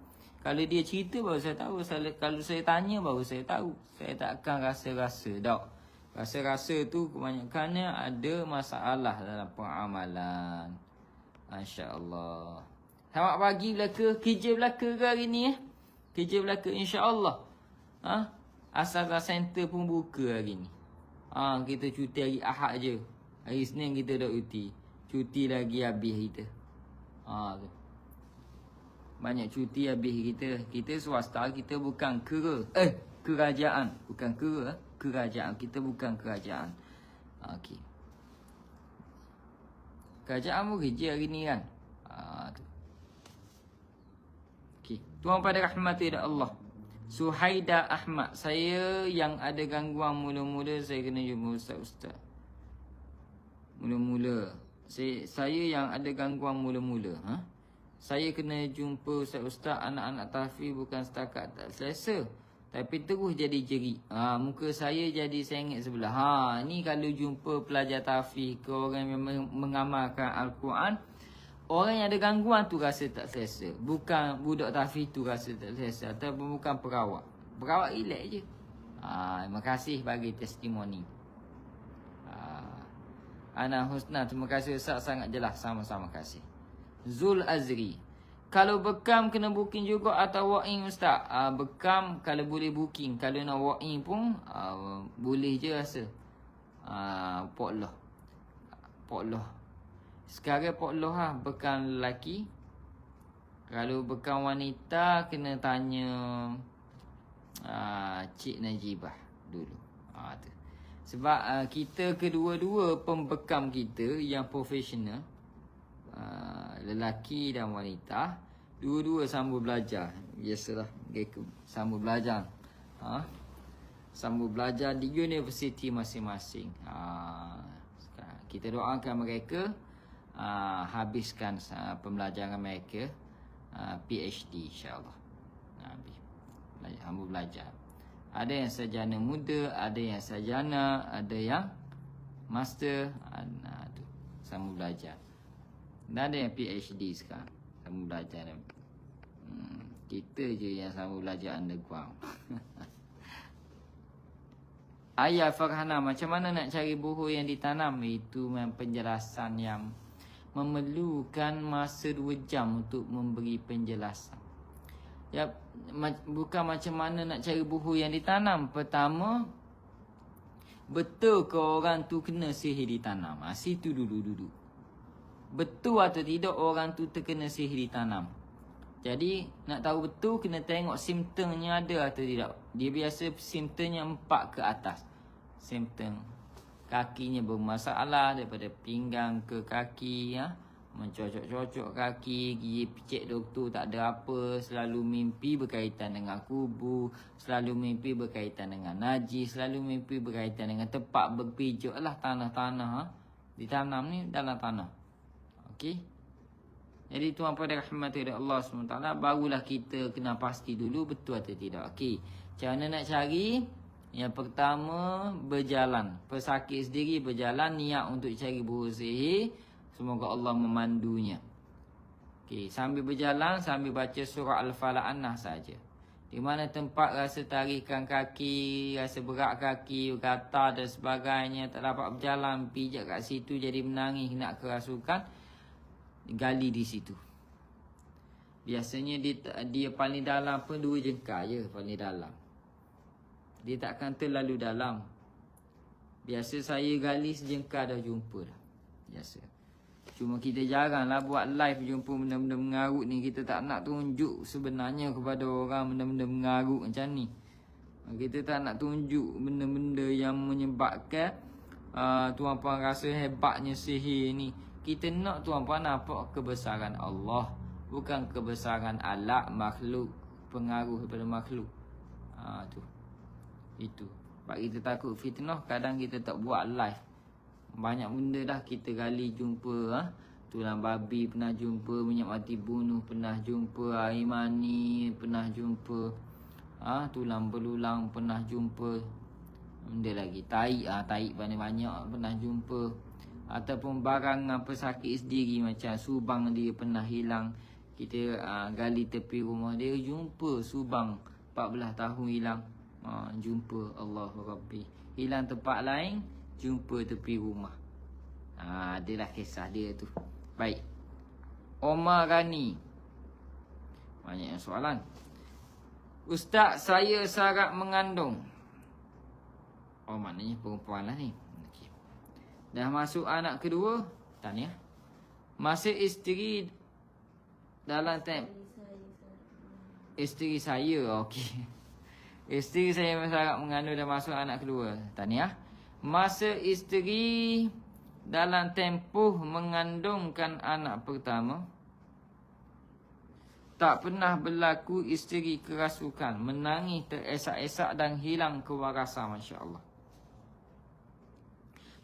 Kalau dia cerita baru saya tahu. Kalau saya tanya baru saya tahu. Saya takkan rasa-rasa. Tak. Rasa-rasa tu kebanyakannya ada masalah dalam pengamalan. Masya-Allah. Selamat pagi belaka. Kerja belaka ke hari ni? Kerja belaka insya-Allah. Asal-asal center pun buka hari ni. Kita cuti hari Ahad je. Hari Senin kita dah cuti. Cuti lagi habis kita. Tu. Banyak cuti habis kita. Kita swasta, kita bukan kerajaan. Bukan kerajaan. Kita bukan kerajaan. Okey. Kerajaan pun kerja hari ni kan. Okey. Tuan pada rahmati Allah. Suhaida Ahmad. Saya yang ada gangguan mula-mula saya kena jumpa ustaz-ustaz. Mula-mula. Saya yang ada gangguan mula-mula. Saya kena jumpa ustaz-ustaz, anak-anak tahfiz bukan setakat tak selesa, tapi terus jadi jerit. Muka saya jadi sengit sebelah. Ni kalau jumpa pelajar tahfiz ke orang yang mengamalkan Al-Quran, orang yang ada gangguan tu rasa tak selesa. Bukan budak tahfiz tu rasa tak selesa, ataupun bukan perawat. Perawat relax je. Terima kasih bagi testimoni. Ana Husna, terima kasih Ustaz, sangat jelas. Sama-sama kasih. Zul Azri, kalau bekam kena booking juga atau walk-in Ustaz? Bekam kalau boleh booking, kalau nak walk-in pun boleh je rasa. Pokloh. Sekarang pokloh bekam lelaki. Kalau bekam wanita kena tanya Cik Najibah dulu. Tu. Sebab kita kedua-dua pembekam kita yang profesional, lelaki dan wanita, dua-dua sambung belajar. Biasalah mereka sambung belajar. Sambung belajar di universiti masing-masing. Kita doakan mereka habiskan pembelajaran mereka, PhD insya-Allah. Sambung belajar. Ada yang sarjana muda, ada yang sarjana, ada yang master, tu sambung belajar. Dan ada yang PhD sekarang sambung belajar. Kita je yang sambung belajar underground. Ayah Farhana, macam mana nak cari buah yang ditanam? Itu memang penjelasan yang memerlukan masa 2 jam untuk memberi penjelasan. Ya, bukan macam mana nak cari buah yang ditanam. Pertama, betul ke orang tu kena sihir ditanam? Situ dulu. Betul atau tidak orang tu terkena sihir ditanam? Jadi, nak tahu betul kena tengok simptomnya ada atau tidak. Dia biasa simptomnya 4 ke atas. Simptom kakinya bermasalah daripada pinggang ke kaki, mencocok-cocok kaki, gigi picit doktor tak ada apa, selalu mimpi berkaitan dengan kubur, selalu mimpi berkaitan dengan najis, selalu mimpi berkaitan dengan tempat berpijak lah, tanah-tanah ditanam ni dalam tanah. Okey. Jadi tuan pada rahmat dari Allah SWT, barulah kita kena pasti dulu betul atau tidak. Okey. Macam mana nak cari? Yang pertama, berjalan. Pesakit sendiri berjalan, niat untuk cari buah sihir. Semoga Allah memandunya. Okey, sambil berjalan, sambil baca surah Al-Falaq An-Nas saja. Di mana tempat rasa tarikan kaki, rasa berat kaki, gatal dan sebagainya, tak dapat berjalan, pijak kat situ jadi menangis, nak kerasukan, gali di situ. Biasanya dia paling dalam pun 2 jengkal je paling dalam. Dia takkan terlalu dalam. Biasa saya gali sejengkal dah jumpa dah. Biasa. Cuma kita jaranglah buat live jumpa benda-benda mengarut ni. Kita tak nak tunjuk sebenarnya kepada orang benda-benda mengarut macam ni. Kita tak nak tunjuk benda-benda yang menyebabkan tuan-puan rasa hebatnya sihir ni. Kita nak tuan-puan nampak kebesaran Allah, bukan kebesaran alat, makhluk, pengaruh daripada makhluk. Tu. Itu. Sebab kita takut fitnah, kadang kita tak buat live. Banyak benda dah kita gali jumpa. Tulang babi pernah jumpa, minyak mati bunuh pernah jumpa, air mani pernah jumpa, tulang belulang pernah jumpa. Benda lagi, taik banyak-banyak pernah jumpa. Ataupun barang pesakit sendiri, macam subang dia pernah hilang. Kita gali tepi rumah dia, jumpa subang 14 tahun hilang. Jumpa, Allahu Rabbi. Hilang tempat lain, jumpa tepi rumah. Adalah kisah dia tu. Baik. Omar Rani, banyak yang soalan. Ustaz, saya sarap mengandung. Maknanya perempuan lah ni. Okay. Dah masuk anak kedua. Tahniah. Masa isteri dalam isteri saya, okey. Isteri saya sarap mengandung dan masuk anak kedua. Tahniah. Masa isteri dalam tempoh mengandungkan anak pertama, tak pernah berlaku isteri kerasukan, menangis teresak-esak dan hilang kewarasan, masya-Allah.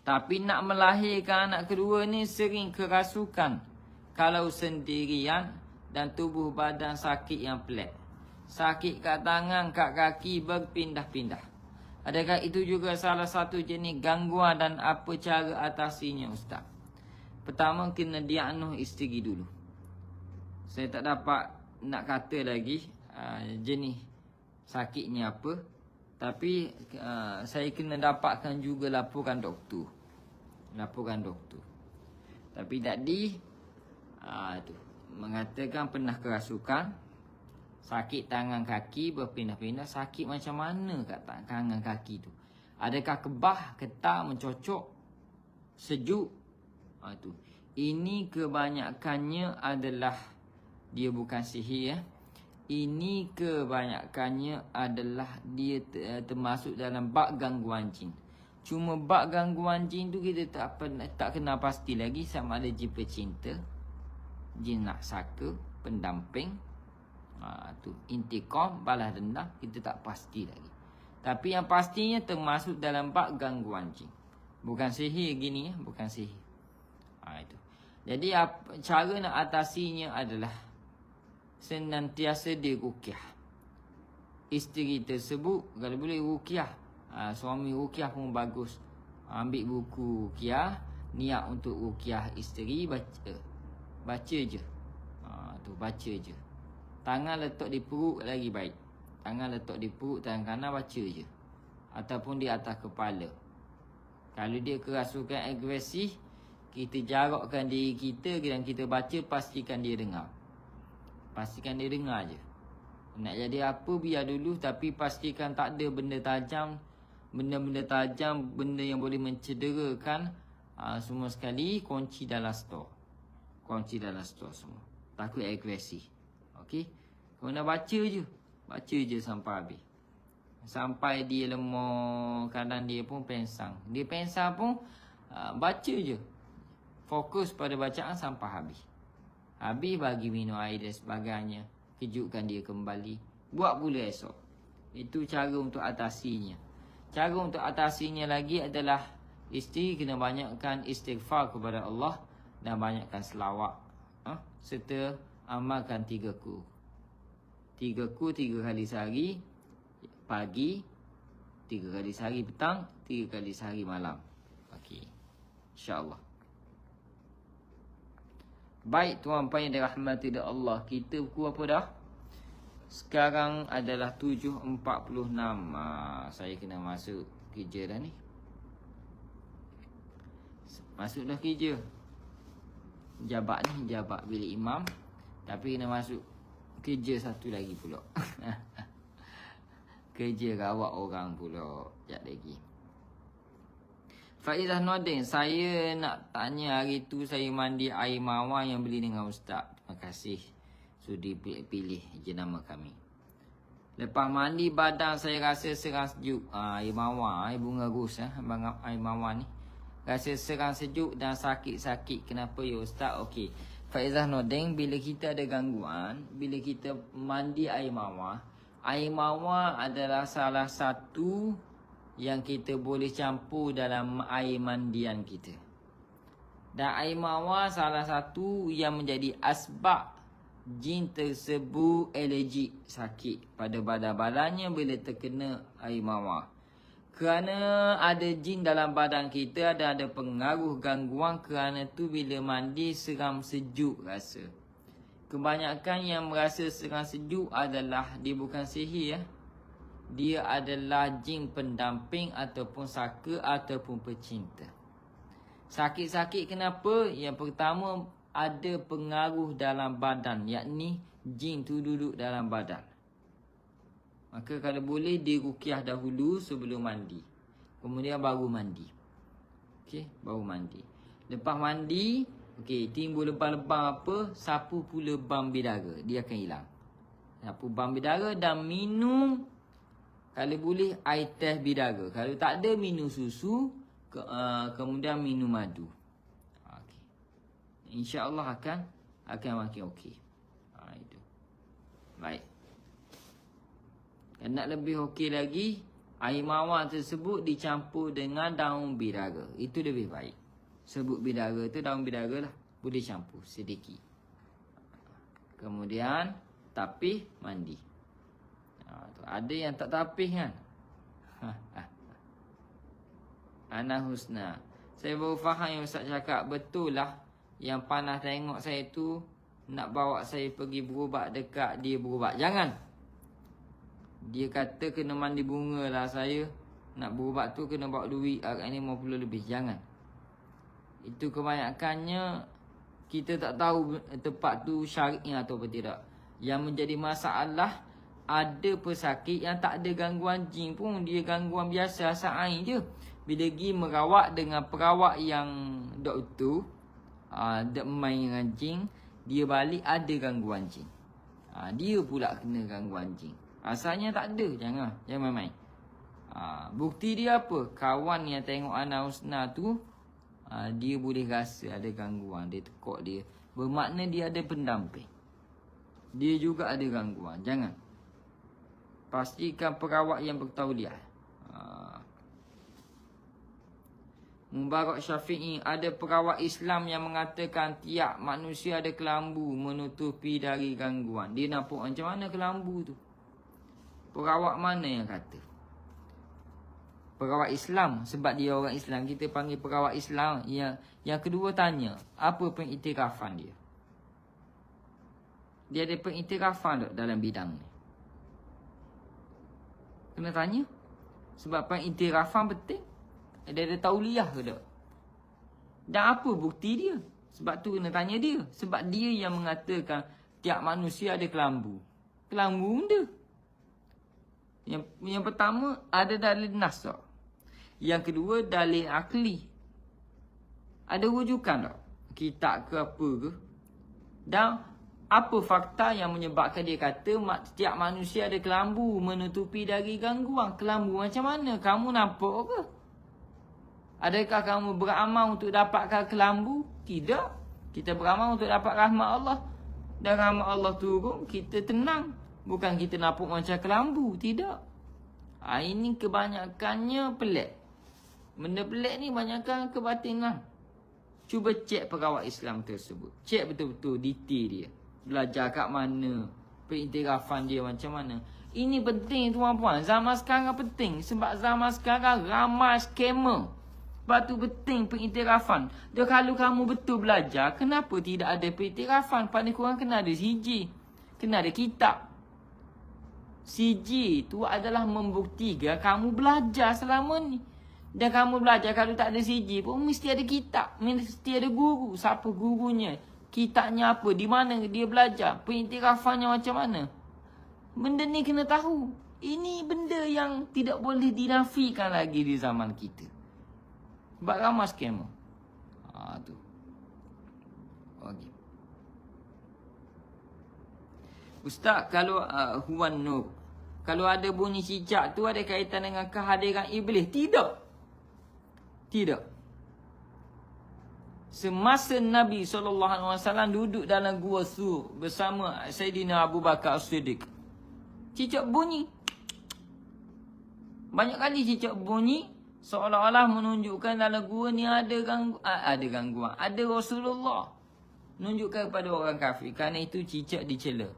Tapi nak melahirkan anak kedua ni sering kerasukan. Kalau sendirian dan tubuh badan sakit yang pelik. Sakit kat tangan, kat kaki berpindah-pindah. Adakah itu juga salah satu jenis gangguan dan apa cara atasinya Ustaz? Pertama kena diagnos isteri dulu. Saya tak dapat nak kata lagi jenis sakitnya apa. Tapi saya kena dapatkan juga laporan doktor. Tapi tadi tu mengatakan pernah kerasukan, sakit tangan kaki berpindah-pindah. Sakit macam mana kat tangan kaki tu? Adakah kebah, ketar, mencocok, sejuk? Tu. Ini kebanyakannya adalah dia bukan sihir ya. Ini kebanyakannya adalah dia termasuk dalam bab gangguan jin. Cuma bab gangguan jin tu kita tak kenal pasti lagi sama ada jin pecinta, jin nak saka, pendamping, tu intiqam, balas dendam, kita tak pasti lagi. Tapi yang pastinya termasuk dalam bab gangguan jin. Bukan sihir gini ya, bukan sihir. Itu. Jadi cara nak atasinya adalah senantiasa diruqyah. Isteri tersebut kalau boleh ruqyah. Suami ruqyah pun bagus. Ambil buku ruqyah, niat untuk ruqyah isteri, baca je. Tu baca je. Tangan letak di perut lagi baik. Tangan letak di perut, tangan kanan baca je. Ataupun di atas kepala. Kalau dia kerasukan agresif, kita jarakkan diri kita dan kita baca, pastikan dia dengar. Pastikan dia dengar je. Nak jadi apa biar dulu, tapi pastikan tak ada benda tajam, benda yang boleh mencederakan. Semua sekali kunci dalam store. Kunci dalam store semua. Takut agresif. Okey. Kau nak baca je. Baca je sampai habis. Sampai dia lemah, kadang dia pun pensang. Dia pensang pun baca je. Fokus pada bacaan sampai habis. Habis bagi minum air dan sebagainya. Kejutkan dia kembali. Buat pula esok. Itu cara untuk atasinya. Cara untuk atasinya lagi adalah isteri kena banyakkan istighfar kepada Allah dan banyakkan selawat. Serta amalkan 3 ku. 3 ku 3 kali sehari. Pagi, 3 kali sehari petang, 3 kali sehari malam. Okey. InsyaAllah. Baik tuan-tuan yang dirahmati Allah, kita pukul apa dah? Sekarang adalah 7.46. Saya kena masuk kerja dah ni. Masuklah kerja. Jabat ni, jabat bilik imam. Tapi kena masuk kerja satu lagi pula. Kerja rawat orang pula. Sekejap lagi. Faizah Nordin, saya nak tanya hari tu saya mandi air mawar yang beli dengan Ustaz. Terima kasih sudi pilih jenama kami. Lepas mandi badan saya rasa serang sejuk. Air mawar, air bunga ros air mawar ni. Rasa serang sejuk dan sakit-sakit. Kenapa ya Ustaz? Okey. Faizah Nordin, bila kita ada gangguan, bila kita mandi air mawar adalah salah satu yang kita boleh campur dalam air mandian kita. Dan air mawar salah satu yang menjadi asbab jin tersebut alergik, sakit pada badan-badannya bila terkena air mawar. Kerana ada jin dalam badan kita, ada pengaruh gangguan, kerana tu bila mandi seram sejuk rasa. Kebanyakan yang merasa seram sejuk adalah dia bukan sihir ya. Dia adalah jin pendamping ataupun saka ataupun pecinta. Sakit-sakit kenapa? Yang pertama, ada pengaruh dalam badan, yakni jin tu duduk dalam badan. Maka kalau boleh diruqyah dahulu sebelum mandi. Kemudian baru mandi. Okey, baru mandi. Lepas mandi, okey, timbul lebam-lebam apa, sapu pula bam bidara, dia akan hilang. Sapu bam bidara dan minum kalau boleh air teh bidara. Kalau tak ada, minum susu, kemudian minum madu. Okey. InsyaAllah akan makin okey. Itu. Baik. Dan nak lebih okey lagi, air mawar tersebut dicampur dengan daun bidara. Itu lebih baik. Sebut bidara tu daun bidara lah. Boleh campur sedikit. Kemudian tapih mandi. Ada yang tak tapih kan? Ana husna. Saya baru faham yang Ustaz cakap. Betul lah. Yang panas tengok saya tu nak bawa saya pergi berubat dekat dia berubat. Jangan. Dia kata kena mandi bunga lah saya. Nak berubat tu kena bawa duit agaknya 50 lebih. Jangan. Itu kebanyakannya kita tak tahu tempat tu syari'nya atau tidak. Yang menjadi masalah, ada pesakit yang tak ada gangguan jin pun. Dia gangguan biasa asal air je. Bila pergi merawat dengan perawat yang doktor, dok main dengan jin, dia balik ada gangguan jin. Dia pula kena gangguan jin. Asalnya tak ada. Jangan main-main. Bukti dia apa? Kawan yang tengok Ana Husna tu, dia boleh rasa ada gangguan. Dia tekuk dia. Bermakna dia ada pendamping. Dia juga ada gangguan. Jangan. Pastikan perawat yang bertauliah. Mubarak Syafi'i, ada perawat Islam yang mengatakan tiap manusia ada kelambu menutupi dari gangguan. Dia nampak macam mana kelambu tu? Perawat mana yang kata? Perawat Islam. Sebab dia orang Islam, kita panggil perawat Islam. Yang kedua tanya, apa pengiktirafan dia? Dia ada pengiktirafan tak dalam bidang ni? Kena tanya. Sebab pengiktirafan penting. Dia ada tauliah ke tak? Dan apa bukti dia? Sebab tu kena tanya dia. Sebab dia yang mengatakan tiap manusia ada kelambu. Kelambu benda. Yang pertama, ada dalil nas tak? Yang kedua, dalil akli. Ada rujukan tak? Kitab ke apa ke? Dan apa fakta yang menyebabkan dia kata setiap manusia ada kelambu menutupi dari gangguan? Kelambu macam mana? Kamu nampak ke? Adakah kamu beramal untuk dapatkan kelambu? Tidak. Kita beramal untuk dapat rahmat Allah. Dan rahmat Allah turun, kita tenang. Bukan kita nampak macam kelambu. Tidak. Ini kebanyakannya pelik. Benda pelik ni banyakkan kebatinan. Cuba cek perawat Islam tersebut. Cek betul-betul detail dia. Belajar kat mana. Pengiktirafan dia macam mana. Ini penting tuan-puan. Zaman sekarang penting. Sebab zaman sekarang ramai skamer. Sebab tu penting pengiktirafan. Dan kalau kamu betul belajar, kenapa tidak ada pengiktirafan? Pada korang kena ada CJ. Kena ada kitab. CJ tu adalah membuktikan kamu belajar selama ni. Dan kamu belajar kalau tak ada CJ pun mesti ada kitab. Mesti ada guru. Siapa gurunya? Kitabnya apa? Di mana dia belajar? Pengikhtirafannya macam mana? Benda ni kena tahu. Ini benda yang tidak boleh dinafikan lagi di zaman kita. Sebab ramai skamer. Tu. Okey. Ustaz, kalau Huan Nur, kalau ada bunyi cicak tu ada kaitan dengan kehadiran iblis? Tidak. Tidak. Semasa Nabi SAW duduk dalam gua Sur bersama Sayyidina Abu Bakar As-Siddiq, cicak bunyi. Banyak kali cicak bunyi, seolah-olah menunjukkan dalam gua ni ada gangguan. Ada Rasulullah. Menunjukkan kepada orang kafir. Kerana itu cicak dicela.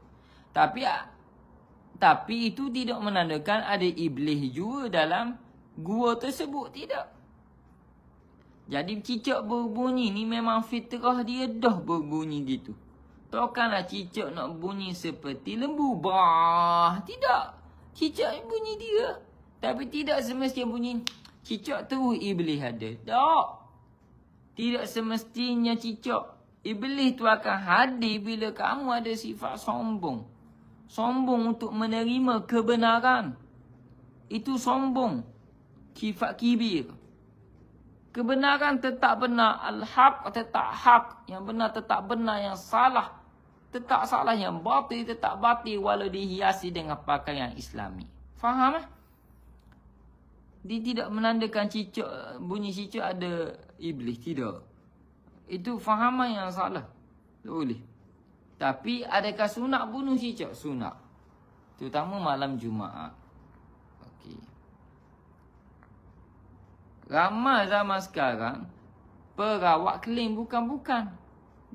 Tapi itu tidak menandakan ada iblis juga dalam gua tersebut. Tidak. Jadi cicak berbunyi ni memang fitrah dia dah berbunyi gitu. Takkanlah cicak nak bunyi seperti lembu. Bah, tidak. Cicak bunyi dia. Tapi tidak semestinya bunyi cicak tu iblis ada. Tak. Tidak semestinya cicak. Iblis tu akan hadir bila kamu ada sifat sombong. Sombong untuk menerima kebenaran. Itu sombong. Sifat kibir. Kebenaran tetap benar. Al-haq tetap hak. Yang benar tetap benar. Yang salah tetap salah. Yang batil tetap batil. Walau dihiasi dengan pakaian Islami. Faham eh? Dia tidak menandakan cicak, bunyi cicak ada iblis. Tidak. Itu fahaman yang salah. Tak boleh. Tapi adakah sunat bunuh cicak? Sunat. Terutama malam Jumaat. Okey. Ramai zaman sekarang perawat klaim bukan-bukan.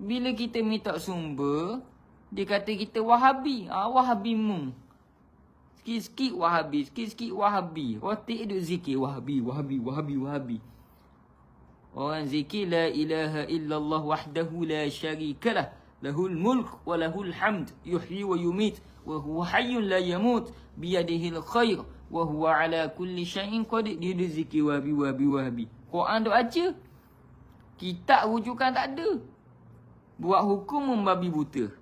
Bila kita minta sumber, Dia kata kita Wahabi. Wahabi mung. Sikit-sikit Wahabi. Sikit-sikit Wahabi. Rotik duk zikir. Wahabi, Wahabi, Wahabi, Wahabi. Orang zikir la ilaha illallah wahdahu la syarikalah. Lahul mulk wa lahul hamd. Yuhyi wa yumit. Wa huwa hayyun la yamut. Biyadihil khair. Wa huwa ala kulli syai'in qadir. Dia duk zikir Wahabi, Wahabi, Wahabi. Quran duk baca. Kitab rujukan tak ada. Buat hukum membabi buta.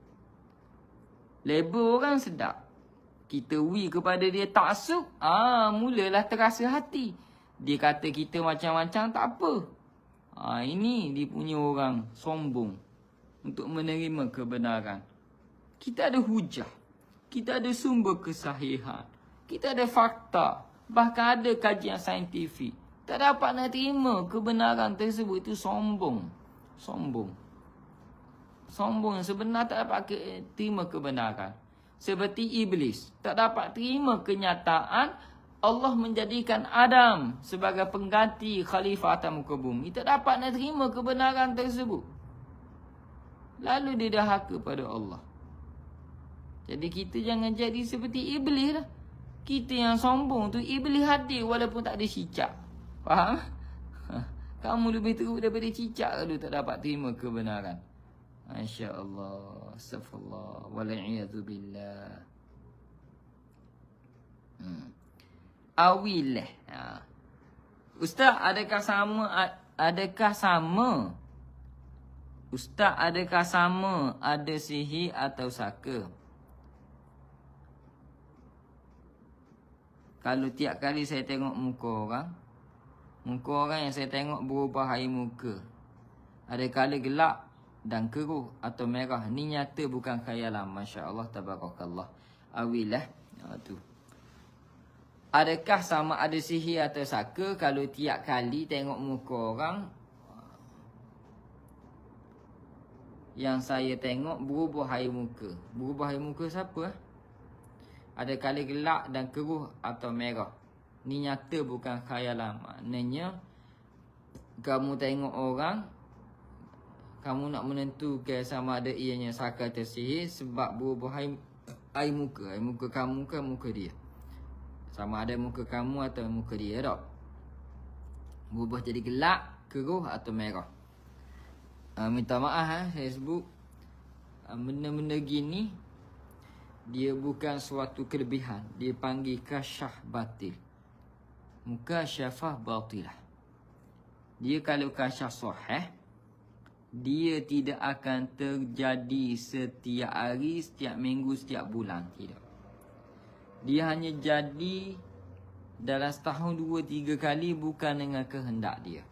Label orang sedap. Kita kepada dia taksub. Mulalah terasa hati. Dia kata kita macam-macam tak apa. Ini dia punya orang sombong. Untuk menerima kebenaran. Kita ada hujah. Kita ada sumber kesahihan. Kita ada fakta. Bahkan ada kajian saintifik. Tak dapat nak terima kebenaran tersebut. Itu sombong. Sombong yang sebenar tak dapat terima kebenaran. Seperti iblis. Tak dapat terima kenyataan Allah menjadikan Adam sebagai pengganti khalifah atas muka bumi. Tak dapat nak terima kebenaran tersebut. Lalu dia dahaka pada Allah. Jadi kita jangan jadi seperti iblis lah. Kita yang sombong tu, iblis hadir walaupun tak ada cicak. Faham? Kamu lebih teruk daripada cicak kalau tak dapat terima kebenaran. Masya Allah. Astaghfirullah. Wal'iyadu billah. Awilah. Ustaz, adakah sama? Ustaz, adakah sama ada sihir atau saka? Kalau tiap kali saya tengok muka orang yang saya tengok berubah air muka. Ada kala gelap dan keruh atau merah. Ni nyata bukan khayalan. Masya Allah, tabarakallah. Awilah. Tu. Adakah sama ada sihir atau saka kalau tiap kali tengok muka orang yang saya tengok berubah air muka? Berubah air muka siapa? Ada kali gelap dan keruh atau merah. Ni nyata bukan khayalan. Maknanya kamu tengok orang, kamu nak menentukan sama ada ianya saka atau sihir sebab berubah air muka. Air muka kamu ke muka dia. Sama ada muka kamu atau muka dia tak. Berubah jadi gelap, keruh atau merah. Minta maaf saya sebut. Benda-benda gini dia bukan suatu kelebihan. Dia panggil kasyaf batil. Mukasyafah batilah. Dia kalau kasyaf sahih, dia tidak akan terjadi setiap hari, setiap minggu, setiap bulan. Tidak. Dia hanya jadi dalam setahun 2-3 kali bukan dengan kehendak dia.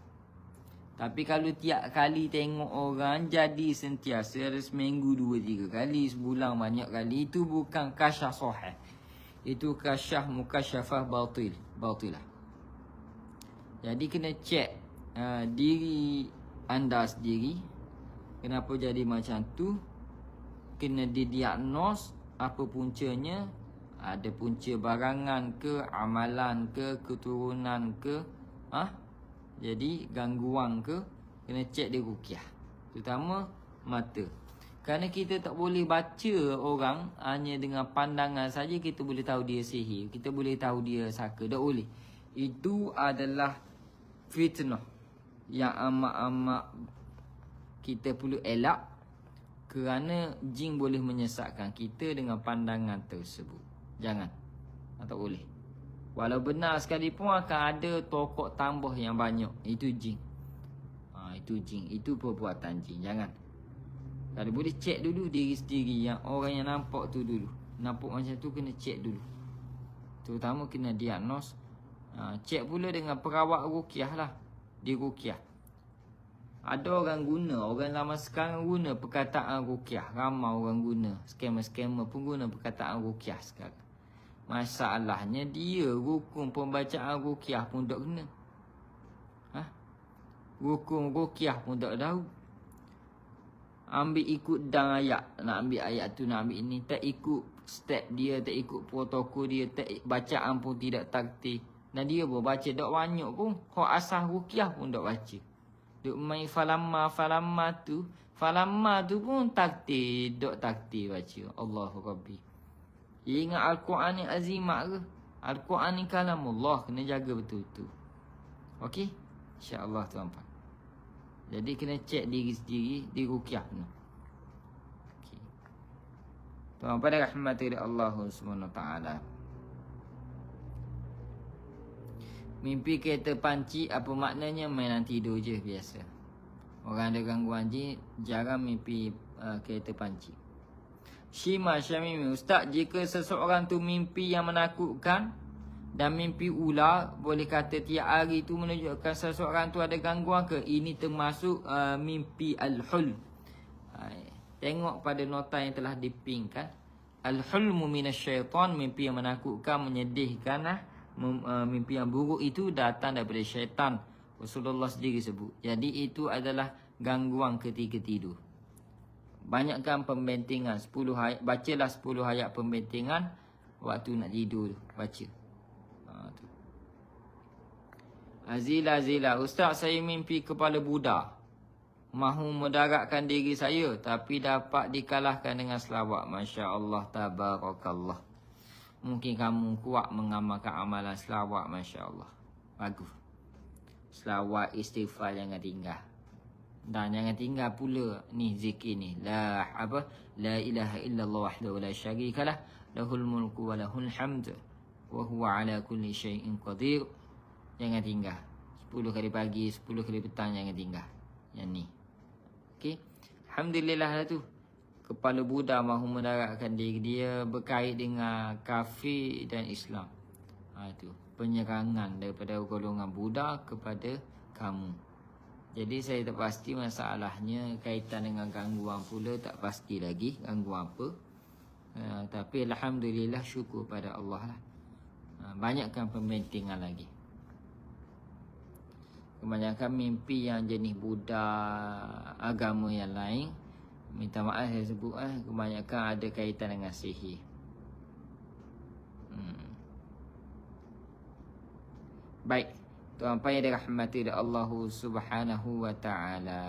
Tapi kalau tiap kali tengok orang jadi sentiasa, ada seminggu 2-3 kali, sebulan banyak kali, itu bukan kasyaf sahih. Itu kasyaf mukasyafah batilah. Jadi kena cek diri anda sendiri. Kenapa jadi macam tu? Kena didiagnos apa puncanya. Ada punca barangan ke, amalan ke, keturunan ke, jadi gangguan ke, kena cek di ruqyah. Terutama mata. Kerana kita tak boleh baca orang hanya dengan pandangan saja kita boleh tahu dia sihir, kita boleh tahu dia saka. Tak boleh. Itu adalah fitnah yang amat-amat kita perlu elak. Kerana jin boleh menyesatkan kita dengan pandangan tersebut. Jangan. Tak boleh. Walau benar sekalipun akan ada tokok tambah yang banyak. Itu jin. Itu jin. Itu perbuatan jin. Jangan. Kalau boleh cek dulu diri sendiri. Yang orang yang nampak tu dulu. Nampak macam tu kena cek dulu. Terutama kena diagnos. Cek pula dengan perawat ruqyah lah. Di ruqyah. Ada orang guna. Orang lama sekarang guna perkataan ruqyah. Ramai orang guna. Skamer-skamer pun guna perkataan ruqyah sekarang. Masalahnya dia rukun pembacaan ruqyah pun tak kena. Rukun ruqyah pun tak tahu. Ambil ikut dan ayat. Nak ambil ayat tu, nak ambil ini. Tak ikut step dia, tak ikut protokol dia. Tak bacaan pun tidak taktik. Dan dia pun baca tak banyak pun. Kau asal ruqyah pun tak baca. Duk main falamma tu pun takdir, duk takdir baca. Allahu Rabbi. Ingat Al-Quran ni azimat ke? Al-Quran ni kalamullah, kena jaga betul-betul. Okey? Insya-Allah tuan-tuan. Jadi kena cek diri sendiri di ruqyah ni. Okey. Tuan-tuan rahmati Allah Subhanahu Wa Taala. Mimpi kereta panci apa maknanya? Mainan tidur je biasa. Orang ada gangguan jin jarang mimpi kereta panci. Shima Syamimi, Ustaz, jika seseorang tu mimpi yang menakutkan dan mimpi ular, boleh kata tiap hari tu menunjukkan seseorang tu ada gangguan ke? Ini termasuk mimpi al-hulm. Tengok pada nota yang telah dipingkan. Al-hulmu minasyaitan, mimpi yang menakutkan, menyedihkan. Mimpi yang buruk itu datang daripada syaitan. Rasulullah sendiri sebut. Jadi itu adalah gangguan ketika tidur. Banyakkan pembentengan 10 ayat, bacalah 10 ayat pembentengan waktu nak tidur, baca. Tu. Azila, Ustaz, saya mimpi kepala Buddha mahu mendaratkan diri saya tapi dapat dikalahkan dengan selawat. Masya-Allah, tabarakallah. Mungkin kamu kuat mengamalkan amalan selawat, masya-Allah. Bagus. Selawat, istighfar jangan tinggal. Dan jangan tinggal pula ni zikir ni. La ilaha illallah wahdahu la syarikalah, lahul mulku wa lahul hamd wa huwa ala kulli syai'in qadir. Jangan tinggal. 10 kali pagi, 10 kali petang jangan tinggal. Yang ni. Okey. Alhamdulillah lah tu. Kepala Buddha mahu mendaratkan diri dia berkait dengan kafir dan Islam. Itu penyerangan daripada golongan Buddha kepada kamu. Jadi saya tak pasti masalahnya kaitan dengan gangguan pula, tak pasti lagi gangguan apa. Tapi alhamdulillah, syukur pada Allah lah. Banyakkan pembentengan lagi. Kebanyakan mimpi yang jenis Buddha, agama yang lain, minta maaf saya sebut kebanyakan ada kaitan dengan sihir. Baik, tuan-tuan yang dirahmati oleh Allah Subhanahu Wa Taala.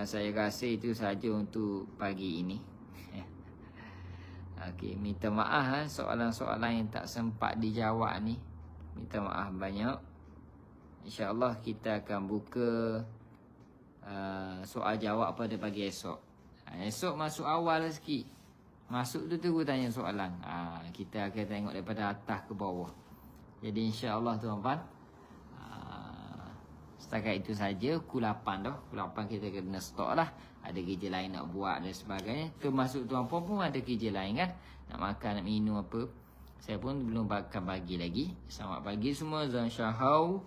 Saya rasa itu saja untuk pagi ini. Okey, minta maaf soalan-soalan yang tak sempat dijawab ni. Minta maaf banyak. InsyaAllah kita akan buka soal jawab pada pagi esok. Esok masuk awal sikit. Masuk tu terus tanya soalan. Kita akan tengok daripada atas ke bawah. Jadi insyaAllah tuan-tuan, setakat itu saja. Pukul 8 dah. Pukul 8 kita kena stop lah. Ada kerja lain nak buat dan sebagainya. Termasuk tuan-puan pun ada kerja lain kan. Nak makan, nak minum apa. Saya pun belum akan bagi lagi. Selamat pagi semua. Zan Syahau.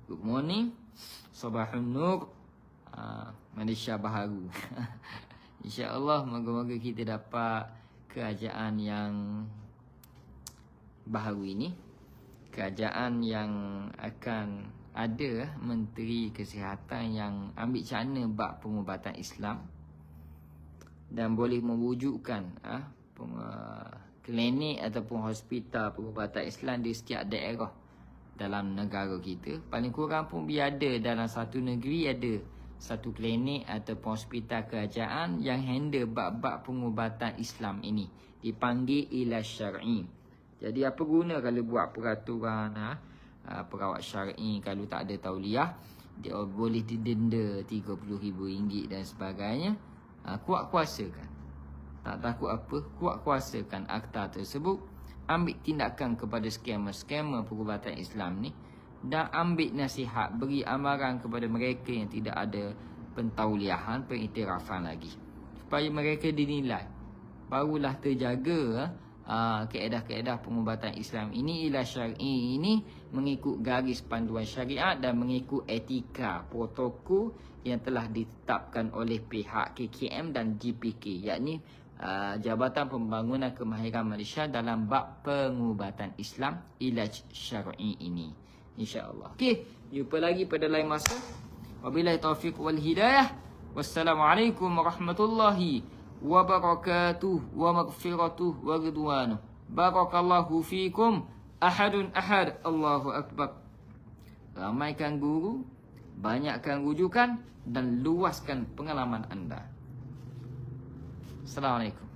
Good morning. Sabahun Nur. Malaysia baharu. InsyaAllah moga-moga kita dapat kerajaan yang baharu ini. Kerajaan yang akan ada menteri kesihatan yang ambil cara bab pengubatan Islam dan boleh mewujudkan klinik ataupun hospital pengubatan Islam di setiap daerah dalam negara kita. Paling kurang pun biar ada dalam satu negeri ada satu klinik ataupun hospital kerajaan yang handle bab-bab pengubatan Islam ini. Dipanggil ila syar'i. Jadi apa guna kalau buat peraturan perawat syar'i kalau tak ada tauliah, dia boleh didenda RM30,000 dan sebagainya. Kuat kuasakan. Tak takut apa, kuat kuasakan akta tersebut. Ambil tindakan kepada skamer-skamer perubatan Islam ni dan ambil nasihat, beri amaran kepada mereka yang tidak ada pentauliahan, pengiktirafan lagi, supaya mereka dinilai. Barulah terjaga kaedah-kaedah pengubatan Islam ini ila syar'i ini mengikut garis panduan syariat dan mengikut etika protokol yang telah ditetapkan oleh pihak KKM dan GPK, yakni Jabatan Pembangunan Kemahiran Malaysia dalam bab pengubatan Islam ilaj syar'i ini, insya-Allah. Okey, jumpa lagi pada lain masa. Wabillahi taufiq wal hidayah. Wassalamualaikum warahmatullahi wabarakatuh wa maghfiratuh wa ridwanuh. Barakallahu fiikum. Ahadun ahad, Allahu Akbar. Ramaikan guru, banyakkan rujukan dan luaskan pengalaman anda. Assalamualaikum.